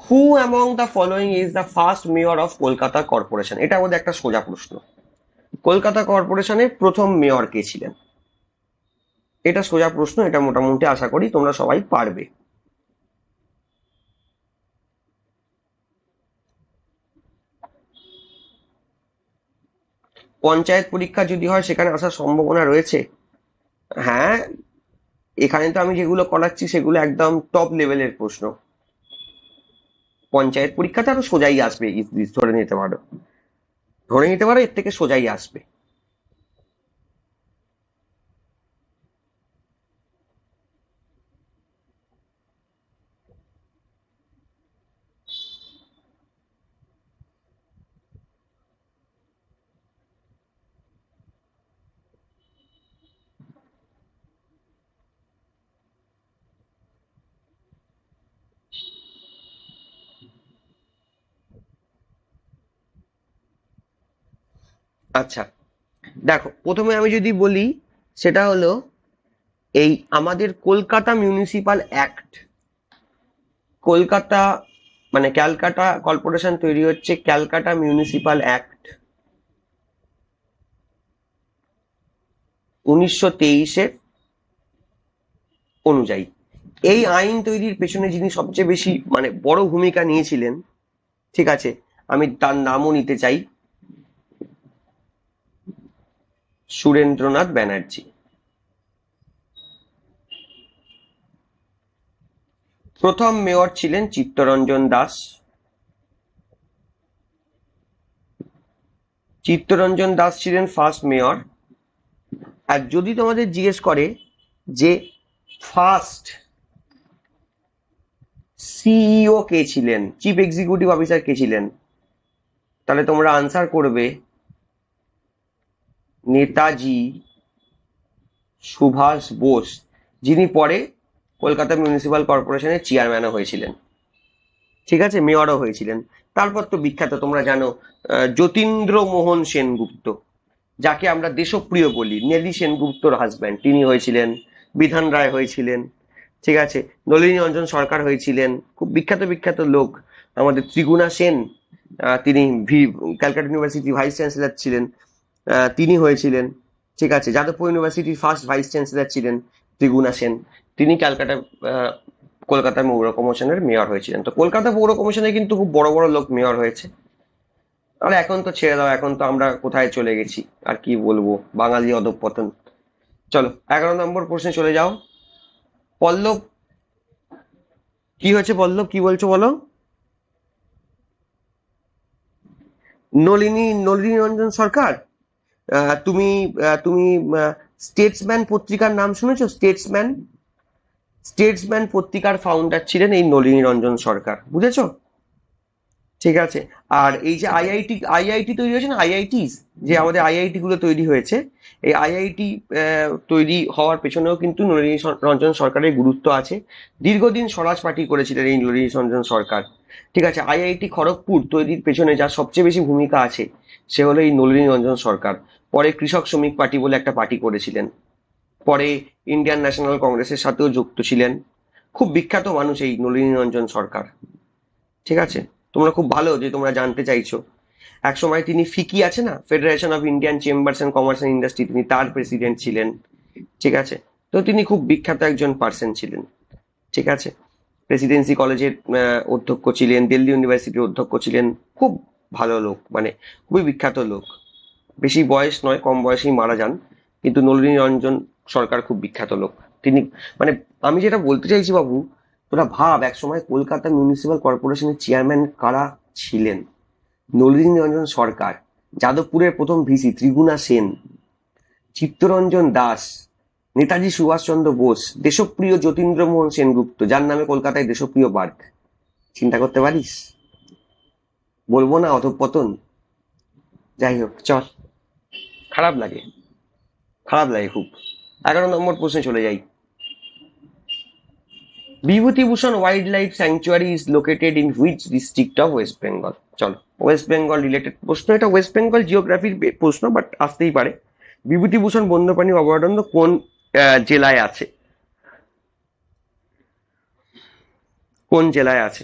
হু among the following is the first mayor of Kolkata corporation? এটা আমাদের একটা সোজা প্রশ্ন। কলকাতা কর্পোরেশনের প্রথম মেয়র কে ছিলেন? এটা সোজা প্রশ্ন, এটা মোটামুটি আশা করি তোমরা সবাই পারবে। পঞ্চায়েত পরীক্ষা যদি হয় সেখানে আসার সম্ভাবনা রয়েছে। হ্যাঁ, এখানে তো আমি যেগুলো করাচ্ছি সেগুলো একদম টপ লেভেলের প্রশ্ন। পঞ্চায়েত পরীক্ষাতে আরো সোজাই আসবে, ধরে নিতে পারো, ধরে নিতে পারো এর থেকে সোজাই আসবে। আচ্ছা, দেখো প্রথমে আমি যদি বলি, সেটা হলো এই আমাদের কলকাতা মিউনিসিপাল অ্যাক্ট, কলকাতা মানে ক্যালকাটা কর্পোরেশন তৈরি হচ্ছে ক্যালকাটা মিউনিসিপাল অ্যাক্ট 1923-এর অনুযায়ী। এই আইন তৈরির পেছনে যিনি সবচেয়ে বেশি বড় ভূমিকা নিয়েছিলেন, ঠিক আছে, আমি তার নামও নিতে চাই, সুরেন্দ্রনাথ ব্যানার্জি। প্রথম মেয়র ছিলেন চিত্তরঞ্জন দাস। চিত্তরঞ্জন দাস ছিলেন ফার্স্ট মেয়র। আর যদি তোমাদের জিজ্ঞেস করে যে ফার্স্ট সিইও কে ছিলেন, চিফ এক্সিকিউটিভ অফিসার কে ছিলেন, তাহলে তোমরা আনসার করবে নেতাজি সুভাষ বোস, যিনি পরে কলকাতা মিউনিসিপাল কর্পোরেশনের চেয়ারম্যানও হয়েছিলেন। ঠিক আছে, মেয়রও হয়েছিলেন। তারপর তো বিখ্যাত তোমরা জানো যতীন্দ্র মোহন সেনগুপ্ত, যাকে আমরা দেশপ্রিয় বলি, নেলি সেনগুপ্তর হাজব্যান্ড, তিনি হয়েছিলেন। বিধান রায় হয়েছিলেন। ঠিক আছে, নলিনী রঞ্জন সরকার হয়েছিলেন, খুব বিখ্যাত বিখ্যাত লোক। আমাদের ত্রিগুণা সেন, তিনি ক্যালকাটা ইউনিভার্সিটি ভাইস চ্যান্সেলর ছিলেন, তিনি হয়েছিলেন। ঠিক আছে, যাদবপুর ইউনিভার্সিটির ফার্স্ট ভাইস চ্যান্সেলর ছিলেন ত্রিগুণা সেন, তিনি কলকাতা পৌর কমিশনের মেয়র হয়েছিলেন। তো কলকাতা পৌর কমিশনে কিন্তু খুব বড় বড় লোক মেয়র হয়েছে। আর এখন তো ছেড়ে দাও, এখন তো আমরা কোথায় চলে গেছি, আর কি বলবো, বাঙালি অধঃপতন। চলো 11 নম্বর প্রশ্নে চলে যাও। পল্লব, কি হয়েছে পল্লব, কি বলছো বলো? নলিনী রঞ্জন সরকার। তুমি স্টেটসম্যান পত্রিকার নাম শুনেছো? স্টেটসম্যান পত্রিকার ফাউন্ডার ছিলেন এই নলিনী রঞ্জন সরকার, বুঝেছো? ঠিক আছে। আর এই যে আইআইটি তৈরি হয়েছে না, আইআইটি, যে আমাদের আইআইটি গুলো তৈরি হয়েছে, এই আইআইটি তৈরি হওয়ার পেছনেও কিন্তু নলিনী রঞ্জন সরকারের গুরুত্ব আছে। দীর্ঘদিন স্বরাজ পার্টি করেছিলেন এই নলিনী রঞ্জন সরকার। ঠিক আছে, আইআইটি খড়গপুর তৈরির পেছনে যার সবচেয়ে বেশি ভূমিকা আছে সে হলো এই নলিনী রঞ্জন সরকার। পরে কৃষক শ্রমিক পার্টি বলে একটা পার্টি করেছিলেন। পরে ইন্ডিয়ান ন্যাশনাল কংগ্রেসের সাথেও যুক্ত ছিলেন। খুব বিখ্যাত মানুষ এই নলিনী রঞ্জন সরকার। ঠিক আছে, তোমরা খুব ভালো যে তোমরা জানতে চাইছো। এক সময় তিনি ফিকি আছে না, federation of Indian chambers and commerce and industry, তিনি তার প্রেসিডেন্ট ছিলেন। ঠিক আছে, তো তিনি খুব বিখ্যাত একজন পার্সন ছিলেন। ঠিক আছে, প্রেসিডেন্সি কলেজের অধ্যক্ষ ছিলেন, দিল্লি ইউনিভার্সিটির অধ্যক্ষ ছিলেন। খুব ভালো লোক, মানে খুবই বিখ্যাত লোক। বেশি বয়স নয়, কম বয়সেই মারা যান, কিন্তু নলিনী রঞ্জন সরকার খুব বিখ্যাত লোক। তিনি, মানে আমি যেটা বলতে চাইছি বাবু, তোরা ভাব এক সময় কলকাতা মিউনিসিপ্যাল কর্পোরেশনের চেয়ারম্যান কারা ছিলেন? নলিনী রঞ্জন সরকার, যাদবপুরের প্রথম ভিসি ত্রিগুণা সেন, চিত্তরঞ্জন দাস, নেতাজি সুভাষচন্দ্র বোস, দেশপ্রিয় যতীন্দ্রমোহন সেনগুপ্ত, যার নামে কলকাতায় দেশপ্রিয় পার্ক। চিন্তা করতে পারিস? বলবো না অধঃপতন? যাই হোক চল, খারাপ লাগে, খারাপ লাগে খুব। 11 নম্বর প্রশ্নে চলে যাই। Bibhutibhushan wild life sanctuary is located in which district of west Bengal? চলো, ওয়েস্ট বেঙ্গল রিলেটেড প্রশ্ন, এটা ওয়েস্ট বেঙ্গল জিওগ্রাফির প্রশ্ন, বাট আসতেই পারে। বিভূতিভূষণ বন্যপ্রাণী অভয়ারণ্য কোন জেলায় আছে? কোন জেলায় আছে?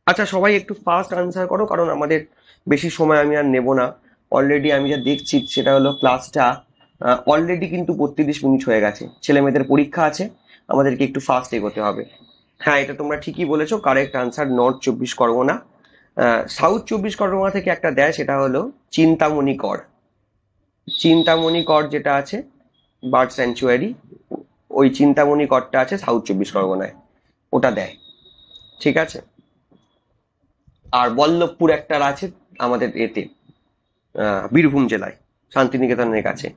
আচ্ছা সবাই একটু ফাস্ট আনসার করো, কারণ আমাদের বেশি সময় আমি আর নেব না। অলরেডি আমি যা দেখছি সেটা হলো ক্লাসটা অলরেডি কিন্তু 32 মিনিট হয়ে গেছে, ছেলে মেয়েদের পরীক্ষা আছে, আমাদেরকে একটু ফাস্ট এগোতে হবে। হ্যাঁ, এটা তোমরা ঠিকই বলেছো, correct answer north 24 Pargana. South 24 Pargana থেকে একটা দেয়, সেটা হলো চিন্তামণি কর। চিন্তামণি কর যেটা আছে বার্ড স্যাংচুয়ারি, ওই চিন্তামণি করটা আছে সাউথ 24 পরগনায়, ওটা দেয়। ঠিক আছে। আর বল্লভপুর একটা আছে আমাদের এতে, বীরভূম জেলায়, শান্তিনিকেতনের কাছে।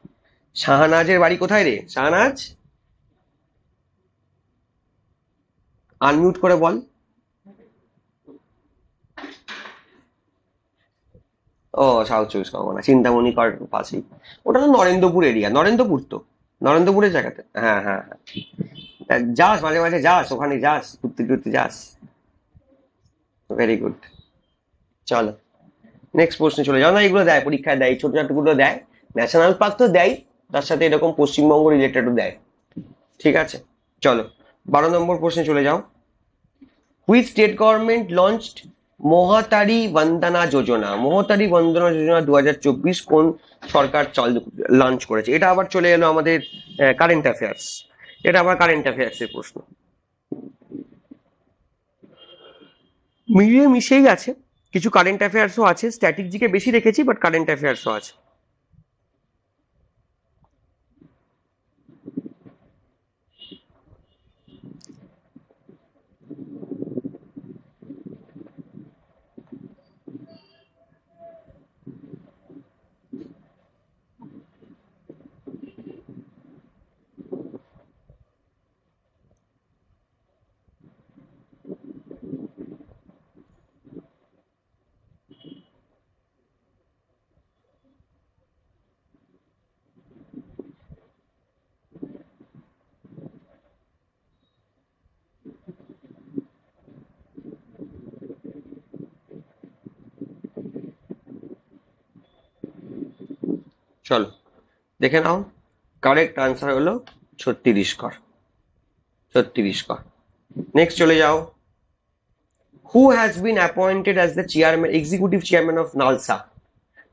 শাহনাজের বাড়ি কোথায় রে? শাহনাজ, আনমিউট করে বল। ও, সাউথ 24 পরগনা, চিন্তামণি কর পাশেই। ওটা তো নরেন্দ্রপুর এরিয়া, নরেন্দ্রপুর তো, নরেন্দ্রপুরের জায়গাতে। হ্যাঁ হ্যাঁ হ্যাঁ, যাস মাঝে মাঝে, যাস ওখানে, যাস ঘুরতে ঘুরতে যাস। Very good. চলো নেক্সট প্রশ্নে চলে যাও। না, এগুলো দেয় পরীক্ষায়, দেয় ছোট ছোটগুলো দেয়। ন্যাশনাল পার্ক তো দেয়, তার সাথে এরকম পশ্চিমবঙ্গ রিলেটেডও দেয়। ঠিক আছে, চলো 12 নম্বর প্রশ্নে চলে যাও। হুইচ স্টেট গভর্নমেন্ট লঞ্চড মহাতারি বন্দনা যোজনা? মহাতারি বন্দনা যোজনা 2024 কোন সরকার লঞ্চ করেছে? এটা আবার চলে এলো আমাদের কারেন্ট অ্যাফেয়ার্স, এটা আবার কারেন্ট অ্যাফেয়ার্স এর প্রশ্ন। মিলিয়ে মিশেই আছে, কিছু কারেন্ট অ্যাফেয়ার্সও আছে, স্ট্যাটিক জিকে বেশি রেখেছি, বাট কারেন্ট অ্যাফেয়ার্সও আছে। চলো দেখে নাও, কারেক্ট আনসার হলো 36 কর, 36 কর। নেক্সট চলে যাও। Who has been appointed as the chairman, executive chairman of NALSA?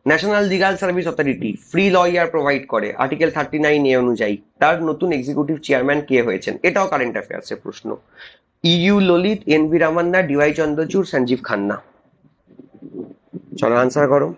National legal service authority free lawyer provide করে আর্টিকেল 39A অনুযায়ী, তার নতুন এক্সিকিউটিভ চেয়ারম্যান কে হয়েছেন? এটাও কারেন্ট অ্যাফেয়ার্স এর প্রশ্ন। U Lalit, N V Ramana, DY Chandrachud, Sanjiv Khanna. চলো আনসার করো।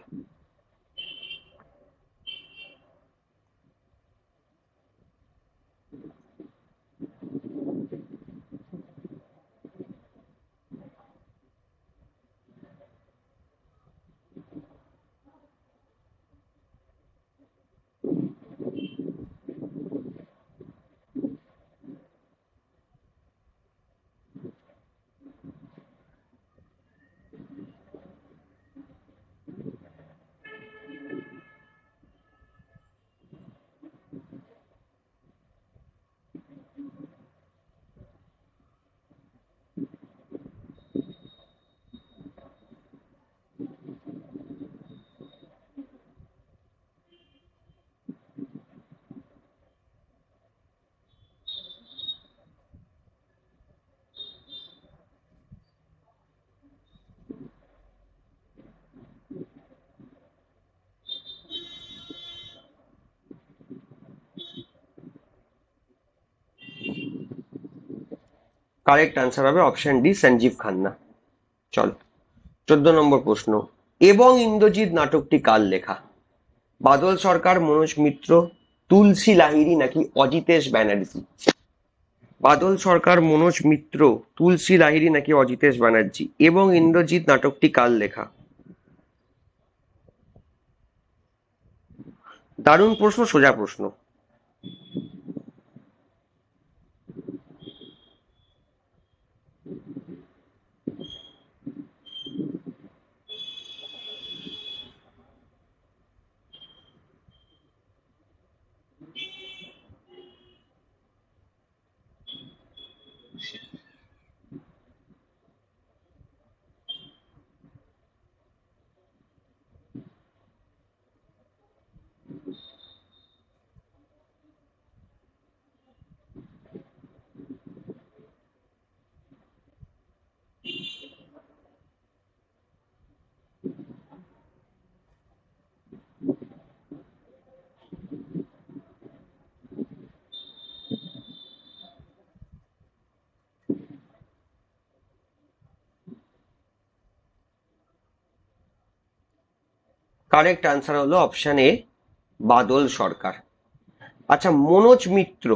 কারেক্ট আনসার হবে অপশন ডি, সঞ্জীব খান্না। চলো 14 নম্বর প্রশ্ন, এবং ইন্দ্রজিৎ নাটকটি কার লেখা? বাদল সরকার, মনোজ মিত্র, তুলসী লাহিড়ী নাকি অজিতেশ ব্যানার্জি? বাদল সরকার, মনোজ মিত্র, তুলসী লাহিড়ী নাকি অজিতেশ ব্যানার্জি, এবং ইন্দ্রজিৎ নাটকটি কার লেখা? দারুণ প্রশ্ন, সোজা প্রশ্ন। কারেক্ট আনসার হলো অপশন এ, বাদল সরকার। আচ্ছা, মনোজ মিত্র,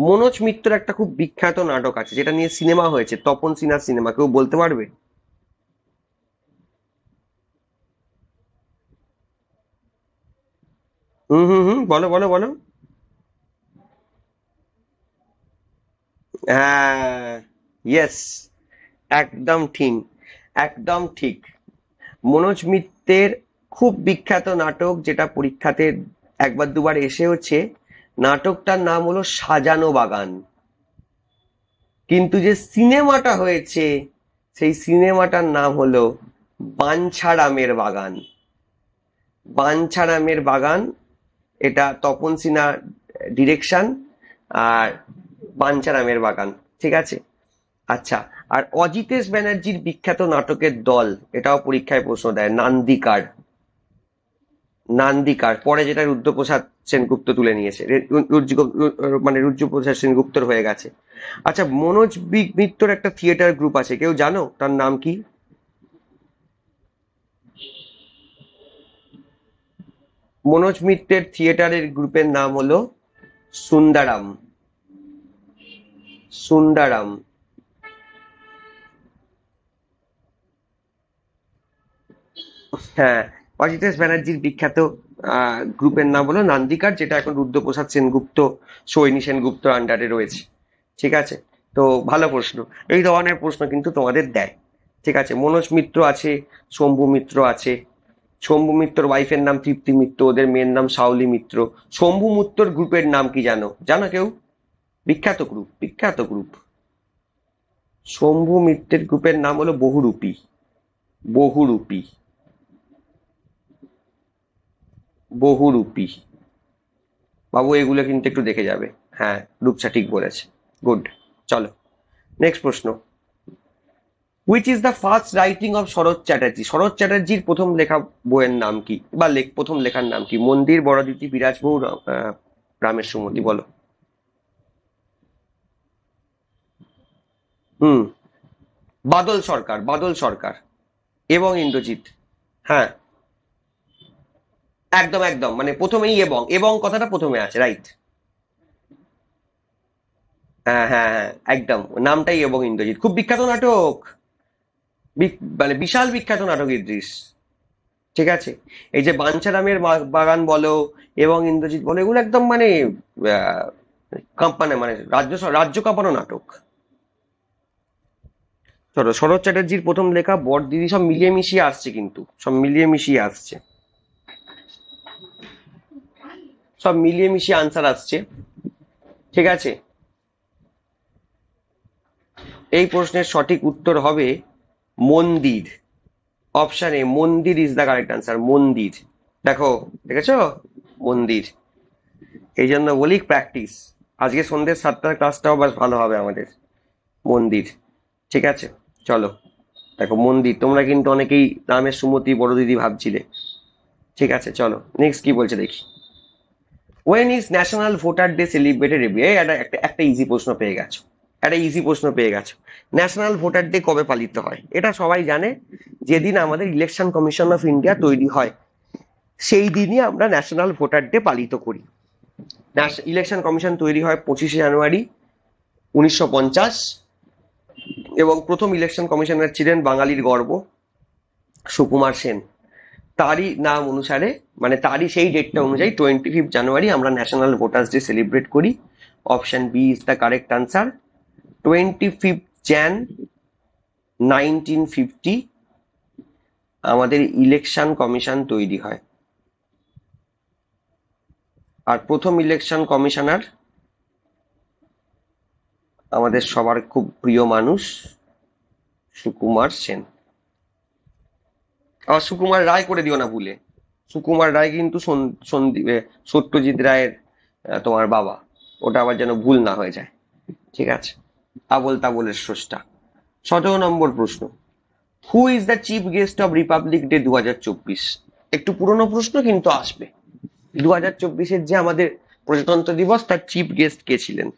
মনোজ মিত্র একটা খুব বিখ্যাত নাটক আছে যেটা নিয়ে সিনেমা হয়েছে, তপন সিনহার সিনেমা, কেউ বলতে পারবে? হুম হুম হুম, বলো বলো বলো। হ্যাঁ, ইয়েস, একদম ঠিক, একদম ঠিক। মনোজ মিত্রের খুব বিখ্যাত নাটক, যেটা পরীক্ষাতে একবার দুবার এসেওছে, নাটকটার নাম হলো সাজানো বাগান। কিন্তু যে সিনেমাটা হয়েছে, সেই সিনেমাটার নাম হলো বাঞ্ছারামের বাগান। বাঞ্ছারামের বাগান, এটা তপন সিনহা ডিরেকশন, আর বাঞ্ছারামের বাগান, ঠিক আছে। আচ্ছা, আর অজিতেশ ব্যানার্জির বিখ্যাত নাটকের দল, এটাও পরীক্ষায় প্রশ্ন দেয়, নান্দিকার। নান্দিকার পরে যেটা রুদ্রপ্রসাদ সেনগুপ্ত তুলে নিয়েছে, মানে রুদ্রপ্রসাদ সেনগুপ্তর হয়ে গেছে। আচ্ছা, মনোজ মিত্রর একটা থিয়েটার গ্রুপ আছে, কেউ জানো তার নাম কি? মনোজ মিত্রের থিয়েটারের গ্রুপের নাম হলো সুন্দারাম। সুন্দারাম। হ্যাঁ, অজিতেশ ব্যানার্জির বিখ্যাত গ্রুপের নাম হলো নান্দিকার, যেটা এখন রুদ্রপ্রসাদ সেনগুপ্ত, সৈনী সেনগুপ্ত আন্ডারে রয়েছে, ঠিক আছে। তো ভালো প্রশ্ন, এই ধরনের প্রশ্ন কিন্তু তোমাদের দেয়, ঠিক আছে। মনোজ মিত্র আছে, শম্ভু মিত্র আছে। শম্ভু মিত্রর ওয়াইফের নাম তৃপ্তি মিত্র, ওদের মেয়ের নাম শাওলি মিত্র। শম্ভু মিত্রর গ্রুপের নাম কি জানো? জানো কেউ? বিখ্যাত গ্রুপ, বিখ্যাত গ্রুপ। শম্ভু মিত্রের গ্রুপের নাম হলো বহুরূপী। বহুরূপী। বহুরূপী। বাবু, এগুলো কিন্তু একটু দেখে যাবে। হ্যাঁ, রূপসা ঠিক বলেছে। গুড। চলো নেক্সট প্রশ্ন, which is the first writing of Sarat Chatterjee? Sarat চ্যাটার্জির প্রথম লেখা বইয়ের নাম কি, বা প্রথম লেখার নাম কি? মন্দির, বড়দিতি, বিরাজবউ, রামের সুমতি, বলো। হুম, বাদল সরকার, বাদল সরকার এবং ইন্দ্রজিৎ। হ্যাঁ, একদম একদম, মানে প্রথমেই এবং এবং কথাটা প্রথমে আছে, রাইট। হ্যাঁ হ্যাঁ হ্যাঁ, একদম, নামটাই এবং ইন্দ্রজিৎ, খুব বিখ্যাত নাটক। মানে বিশাল বিখ্যাত নাটক ইদ্রিস, ঠিক আছে। এই যে বাঞ্ছারামের বাগান বলো, এবং ইন্দ্রজিৎ বলো, এগুলো একদম মানে কাঁপানো, মানে রাজ্য রাজ্য কাঁপানো নাটক। চলো, শরৎ চ্যাটার্জির প্রথম লেখা বড়দিদি, সব মিলিয়ে মিশিয়ে আসছে, কিন্তু সব মিলিয়ে মিশিয়ে আসছে, সব মিলিয়ে মিশিয়ে আনসার আসছে, ঠিক আছে। এই প্রশ্নের সঠিক উত্তর হবে মন্দির। অপশন এ, মন্দির ইজ দ্য কারেক্ট আনসার, মন্দির। দেখো, দেখেছো, মন্দির। এই জন্য বলি প্র্যাকটিস, আজকে সন্ধ্যে 7টার ক্লাসটাও বেশ ভালো হবে আমাদের। মন্দির, ঠিক আছে। চলো, দেখো মন্দির, তোমরা কিন্তু অনেকেই রামের সুমতি, বড় দিদি ভাবছিলে, ঠিক আছে। চলো নেক্সট কি বলছে দেখি, when is national voter day celebrated every, একটা একটা ইজি প্রশ্ন পেয়ে গেছো। একটা ইজি প্রশ্ন পেয়ে গেছো। ন্যাশনাল ভোটার ডে কবে পালিত হয়? এটা সবাই জানে, যেদিন আমাদের ইলেকশন কমিশন অফ ইন্ডিয়া তৈরি হয় সেই দিনই আমরা ন্যাশনাল ভোটার ডে পালিত করি। ইলেকশন কমিশন তৈরি হয় 25শে জানুয়ারি 1950, এবং প্রথম ইলেকশন কমিশনার ছিলেন বাঙালির গর্ব সুকুমার সেন। তারই নাম অনুসারে, মানে তারই সেই ডেটটা অনুযায়ী 25 জানুয়ারি আমরা ন্যাশনাল ভোটার্স ডে সেলিব্রেট করি। Option B is the correct answer. 25 jan 1950 আমাদের ইলেকশন কমিশন তৈরি হয়। আর প্রথম ইলেকশন কমিশনার আমাদের সবার খুব প্রিয় মানুষ সুকুমার সেন। আবার সুকুমার রায় করে দিও না ভুলে। সুকুমার রায় কিন্তু সত্যজিৎ রায়ের তোমার বাবা, ওটা আবার যেন ভুল না হয়ে যায়। ঠিক আছে, আবোল তাবোলের স্রষ্টা। 17 নম্বর প্রশ্ন, who is the chief guest of Republic day 2024? একটু পুরনো প্রশ্ন কিন্তু আসবে। 2024-এর যে আমাদের প্রজাতন্ত্র দিবস, তার চিফ গেস্ট কে ছিলেন?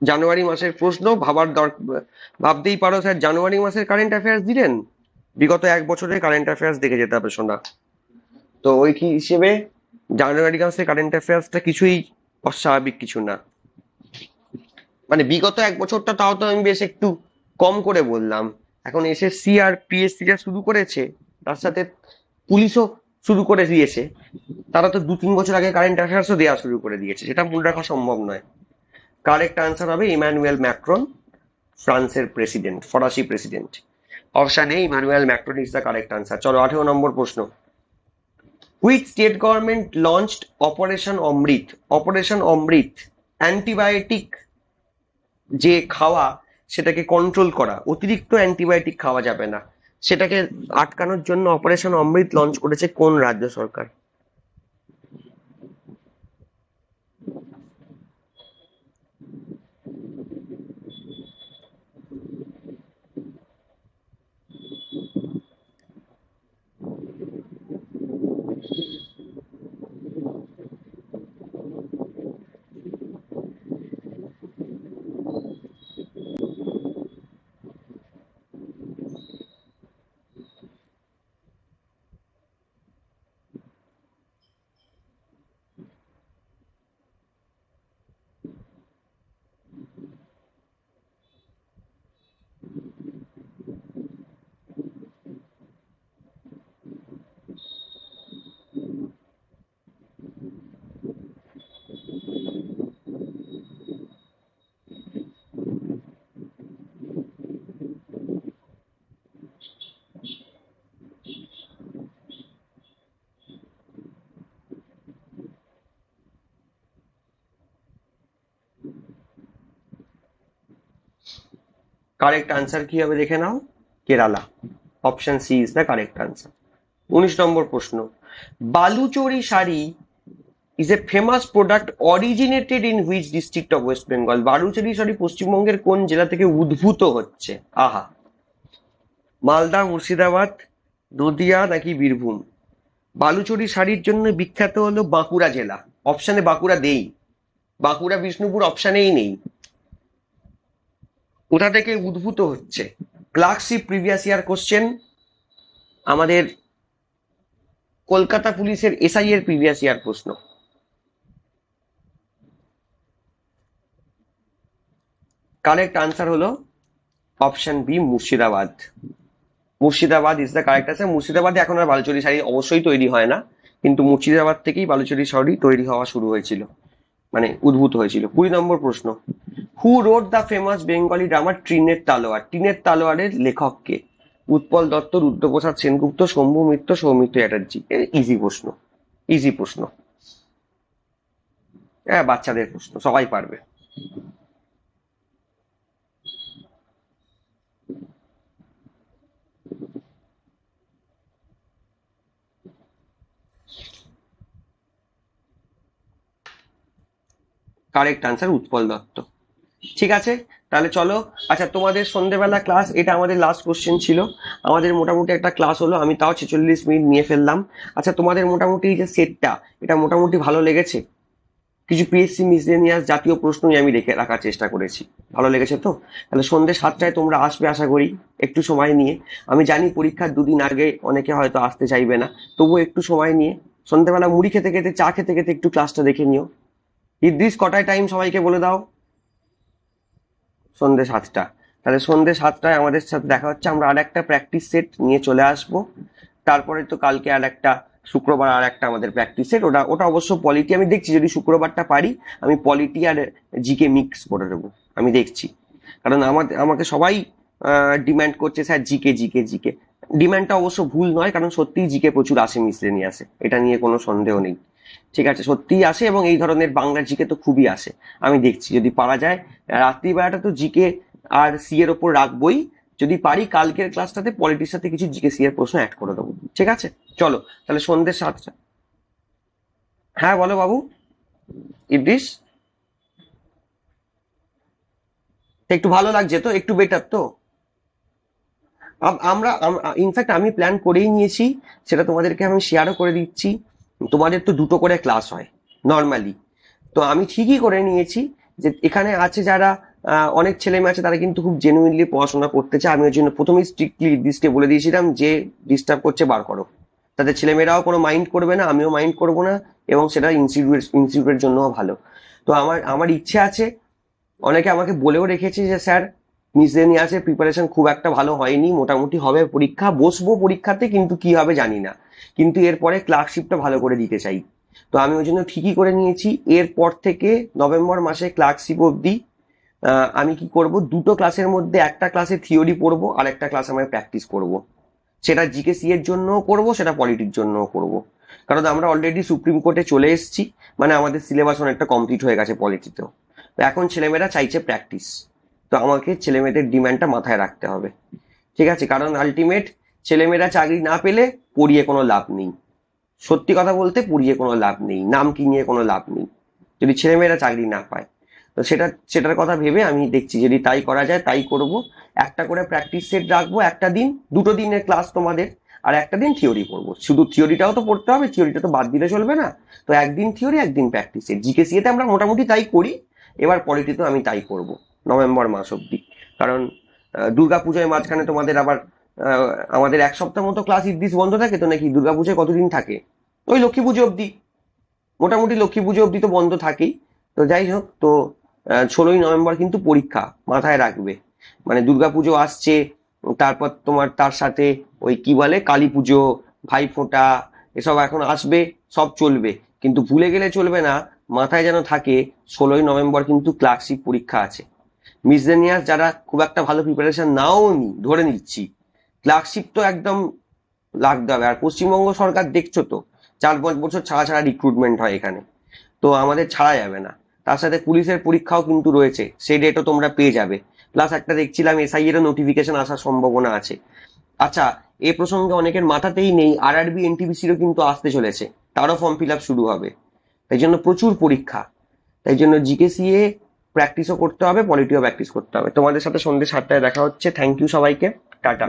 জানুয়ারি মাসের প্রশ্ন, ভাবতেই পারো স্যার জানুয়ারি মাসের কারেন্ট অ্যাফেয়ার্স দিলেন, বিগত 1 বছরের কারেন্ট অ্যাফেয়ার্স দেখে যেতে হবে শোনা। তো ওই কি হিসেবে জানুয়ারি মাসের কারেন্ট অ্যাফেয়ার্সটা কিছুই অস্বাভাবিক কিছু না। মানে বিগত 1 বছরটা তাও তো আমি বেশ একটু কম করে বললাম। এখন এসএসসি আর পিএসসি যা শুরু করেছে, তার সাথে পুলিশও শুরু করে দিয়েছে, তারা তো 2-3 বছর আগে কারেন্ট অ্যাফেয়ার্সও দেওয়া শুরু করে দিয়েছে, সেটা মনে রাখা সম্ভব নয়। কারেক্ট আনসার হবে ইমানুয়েল ম্যাক্রন, ফ্রান্সের প্রেসিডেন্ট, ফরাসি president. Option A Emmanuel Macron is the correct answer. চলো 18 নম্বর প্রশ্ন, which state government launched operation Amrit? Operation Amrit antibiotic যে খাওয়া, সেটাকে কন্ট্রোল করা, অতিরিক্ত অ্যান্টিবায়োটিক খাওয়া যাবে না, সেটাকে আটকানোর জন্য অপারেশন অমৃত লঞ্চ করেছে কোন রাজ্য সরকার? কারেক্ট আনসার কি হবে দেখে নাও, Kerala. Option C is the correct answer. 19 নম্বর প্রশ্ন, Baluchari sari is a famous product originated in which district of west Bengal? Baluchari sari পশ্চিমবঙ্গের কোন জেলা থেকে উদ্ভূত হচ্ছে? আহা, মালদা, মুর্শিদাবাদ, নদিয়া নাকি বীরভূম? বালুচরি শাড়ির জন্য বিখ্যাত হলো বাঁকুড়া জেলা। অপশানে বাঁকুড়া দেই, বাঁকুড়া বিষ্ণুপুর অপশানেই নেই। কোথা থেকে উদ্ভূত হচ্ছে? ক্লার্কশিপ প্রিভিয়াস ইয়ার কোশ্চেন, আমাদের কলকাতা পুলিশের এসআই এর প্রিভিয়াস ইয়ার প্রশ্ন। কারেক্ট আনসার হলো option B, Murshidabad. Murshidabad is the correct answer. মুর্শিদাবাদে এখন আর বালুচরি শাড়ি অবশ্যই তৈরি হয় না, কিন্তু মুর্শিদাবাদ থেকেই বালুচরি শাড়ি তৈরি হওয়া শুরু হয়েছিল, মানে উদ্ভূত হয়েছিল। 20 নম্বর প্রশ্ন, who wrote the famous Bengali drama টিনের তালোয়ার? টিনের তালোয়ারের লেখক কে? উৎপল দত্ত, রুদ্রপ্রসাদ সেনগুপ্ত, শম্ভু মিত্র, সৌমিত্র চ্যাটার্জি। ইজি প্রশ্ন, ইজি প্রশ্ন, হ্যাঁ বাচ্চাদের প্রশ্ন, সবাই পারবে। Correct answer Utpal Dutta. ঠিক আছে, তাহলে চলো। আচ্ছা, তোমাদের সন্ধ্যেবেলা ক্লাস, এটা আমাদের লাস্ট কোশ্চেন ছিল। আমাদের মোটামুটি একটা ক্লাস হলো, আমি তাও 46 মিনিট নিয়ে ফেললাম। আচ্ছা, তোমাদের মোটামুটি এই যে সেটটা, এটা মোটামুটি ভালো লেগেছে? কিছু পিএসসি মিসলেনিয়াস জাতীয় প্রশ্নই আমি রেখে রাখার চেষ্টা করেছি। ভালো লেগেছে তো? তাহলে সন্ধ্যে 7টায় তোমরা আসবে আশা করি, একটু সময় নিয়ে। আমি জানি পরীক্ষার 2 দিন আগে অনেকে হয়তো আসতে চাইবে না, তবুও একটু সময় নিয়ে সন্ধ্যেবেলা মুড়ি খেতে খেতে, চা খেতে খেতে একটু ক্লাসটা দেখে নিও। ইদ্রিস, কটায় টাইম সবাইকে বলে দাও? সন্ধ্যে 7টা। তাহলে সন্ধ্যে 7টায় আমাদের সাথে দেখা হচ্ছে। আমরা আর একটা প্র্যাকটিস সেট নিয়ে চলে আসবো। তারপরে তো কালকে আর একটা, শুক্রবার আর একটা আমাদের প্র্যাকটিস সেট, ওটা ওটা অবশ্য পলিটি। আমি দেখছি যদি শুক্রবারটা পারি আমি পলিটি আর জিকে মিক্স করে দেবো, আমি দেখছি। কারণ আমাকে সবাই ডিমান্ড করছে স্যার জিকে জিকে জিকে। ডিমান্ডটা অবশ্য ভুল নয়, কারণ সত্যিই জিকে প্রচুর আসে মিসলেনিয়াসে, এটা নিয়ে কোনো সন্দেহ নেই। ঠিক আছে, সত্যিই আসে, এবং এই ধরনের বাংলা জিকে তো খুবই আসে। আমি দেখছি যদি পারা যায়। রাত্রিবেলাটা তো জিকে আর সি এর ওপর রাখবোই। যদি পারি কালকের ক্লাসটাতে পলিটির সাথে কিছু জিকে সি এর প্রশ্ন অ্যাড করে দেবো। ঠিক আছে, চলো তাহলে সন্ধ্যে 7টা। হ্যাঁ বলো বাবু ইদ্রিস। একটু ভালো লাগছে তো? একটু বেটার তো? আমরা ইনফ্যাক্ট আমি প্ল্যান করেই নিয়েছি, সেটা তোমাদেরকে আমি শেয়ারও করে দিচ্ছি। তোমাদের তো 2টো করে ক্লাস হয় নর্মালি। তো আমি ঠিকই করে নিয়েছি যে এখানে আছে যারা, অনেক ছেলে মেয়ে আছে তারা কিন্তু খুব জেনুইনলি পড়াশোনা করতে চায়। আমি ওই জন্য প্রথমেই স্ট্রিক্টলি দৃষ্টি বলে দিয়েছিলাম যে ডিস্টার্ব করছে বার করো। তাদের ছেলেমেয়েরাও কোনো মাইন্ড করবে না, আমিও মাইন্ড করবো না, এবং সেটা ইনস্টিটিউটের জন্যও ভালো। তো আমার আমার ইচ্ছে আছে, অনেকে আমাকে বলেও রেখেছে যে স্যার মিসলেনিয়াসের প্রিপারেশন খুব একটা ভালো হয়নি, মোটামুটি হবে পরীক্ষা, বসবো পরীক্ষাতে, কিন্তু কি হবে জানি না, কিন্তু এরপরে ক্লার্কশিপটা ভালো করে দিতে চাই। তো আমি ওই জন্য ঠিকই করে নিয়েছি, এরপর থেকে নভেম্বর মাসে ক্লার্কশিপ অবধি আমি কি করব, 2টো ক্লাসের মধ্যে একটা ক্লাসে থিওরি পড়বো আর একটা ক্লাস আমি প্র্যাকটিস করব। সেটা জিকে সি এর জন্যও করবো, সেটা পলিটির জন্যও করবো। কারণ আমরা অলরেডি সুপ্রিম কোর্টে চলে এসেছি, মানে আমাদের সিলেবাস অনেকটা কমপ্লিট হয়ে গেছে পলিটিতেও। তো এখন ছেলেমেয়েরা চাইছে প্র্যাকটিস। তো আমাকে ছেলেমেয়েদের ডিমান্ডটা মাথায় রাখতে হবে। ঠিক আছে, কারণ আলটিমেট ছেলেমেয়েরা চাকরি না পেলে পড়িয়ে কোনো লাভ নেই। সত্যি কথা বলতে পড়িয়ে কোনো লাভ নেই, নাম কিনিয়ে কোনো লাভ নেই, যদি ছেলেমেয়েরা চাকরি না পায়। তো সেটার কথা ভেবে আমি দেখছি যদি তাই করা যায় তাই করব। একটা করে প্র্যাকটিস সেট রাখবো একটা দিন, 2টো দিনের ক্লাস তোমাদের, আর একটা দিন থিওরি পড়বো। শুধু থিওরিটাও তো পড়তে হবে, থিওরিটা তো বাদ দিলে চলবে না। তো একদিন থিওরি একদিন প্র্যাকটিস সেট। জিকে সিএতে আমরা মোটামুটি তাই করি, এবার পলিটিতেও আমি তাই করব নভেম্বর মাস অব্দি। কারণ দুর্গাপূজার মাঝখানে তোমাদের আবার আহ, আমাদের 1 সপ্তাহ মতো ক্লাস ইদ্রিস বন্ধ থাকে তো নাকি? দুর্গাপূজায় কতদিন থাকে? ওই লক্ষ্মী পুজো অব্দি, মোটামুটি লক্ষ্মী পুজো অব্দি তো বন্ধ থাকেই। তো যাই হোক, তো 16ই নভেম্বর কিন্তু পরীক্ষা, মাথায় রাখবে। মানে দুর্গাপুজো আসছে, তারপর তোমার তার সাথে ওই কি বলে কালী পুজো, ভাইফোঁটা, এসব এখন আসবে, সব চলবে। কিন্তু ভুলে গেলে চলবে না, মাথায় যেন থাকে 16ই নভেম্বর কিন্তু ক্লার্কশিপ পরীক্ষা আছে। মিসলেনিয়াস যারা খুব একটা ভালো প্রিপারেশন নাও নি, ধরে নিচ্ছি, ক্লার্কশিপ তো একদম লাগতে হবে। আর পশ্চিমবঙ্গ সরকার দেখছো তো, 4-5 বছর ছাড়া ছাড়া রিক্রুটমেন্ট হয় এখানে, তো আমাদের ছাড়া যাবে না। তার সাথে পুলিশের পরীক্ষাও কিন্তু রয়েছে, সেই ডেটও তোমরা পেয়ে যাবে। প্লাস একটা দেখছিলাম এসআই এরও নোটিফিকেশন আসার সম্ভাবনা আছে। আচ্ছা, এ প্রসঙ্গে অনেকের মাথাতেই নেই, আরআরবি এনটিপিসিরও কিন্তু আসতে চলেছে, তারও ফর্ম ফিল আপ শুরু হবে। তাই জন্য প্রচুর পরীক্ষা, তাই জন্য জিকেসিএ প্র্যাকটিসও করতে হবে, পলিটিও প্র্যাকটিস করতে হবে। তোমাদের সাথে সন্ধ্যে 7টায় দেখা হচ্ছে। থ্যাংক ইউ সবাইকে, টাটা।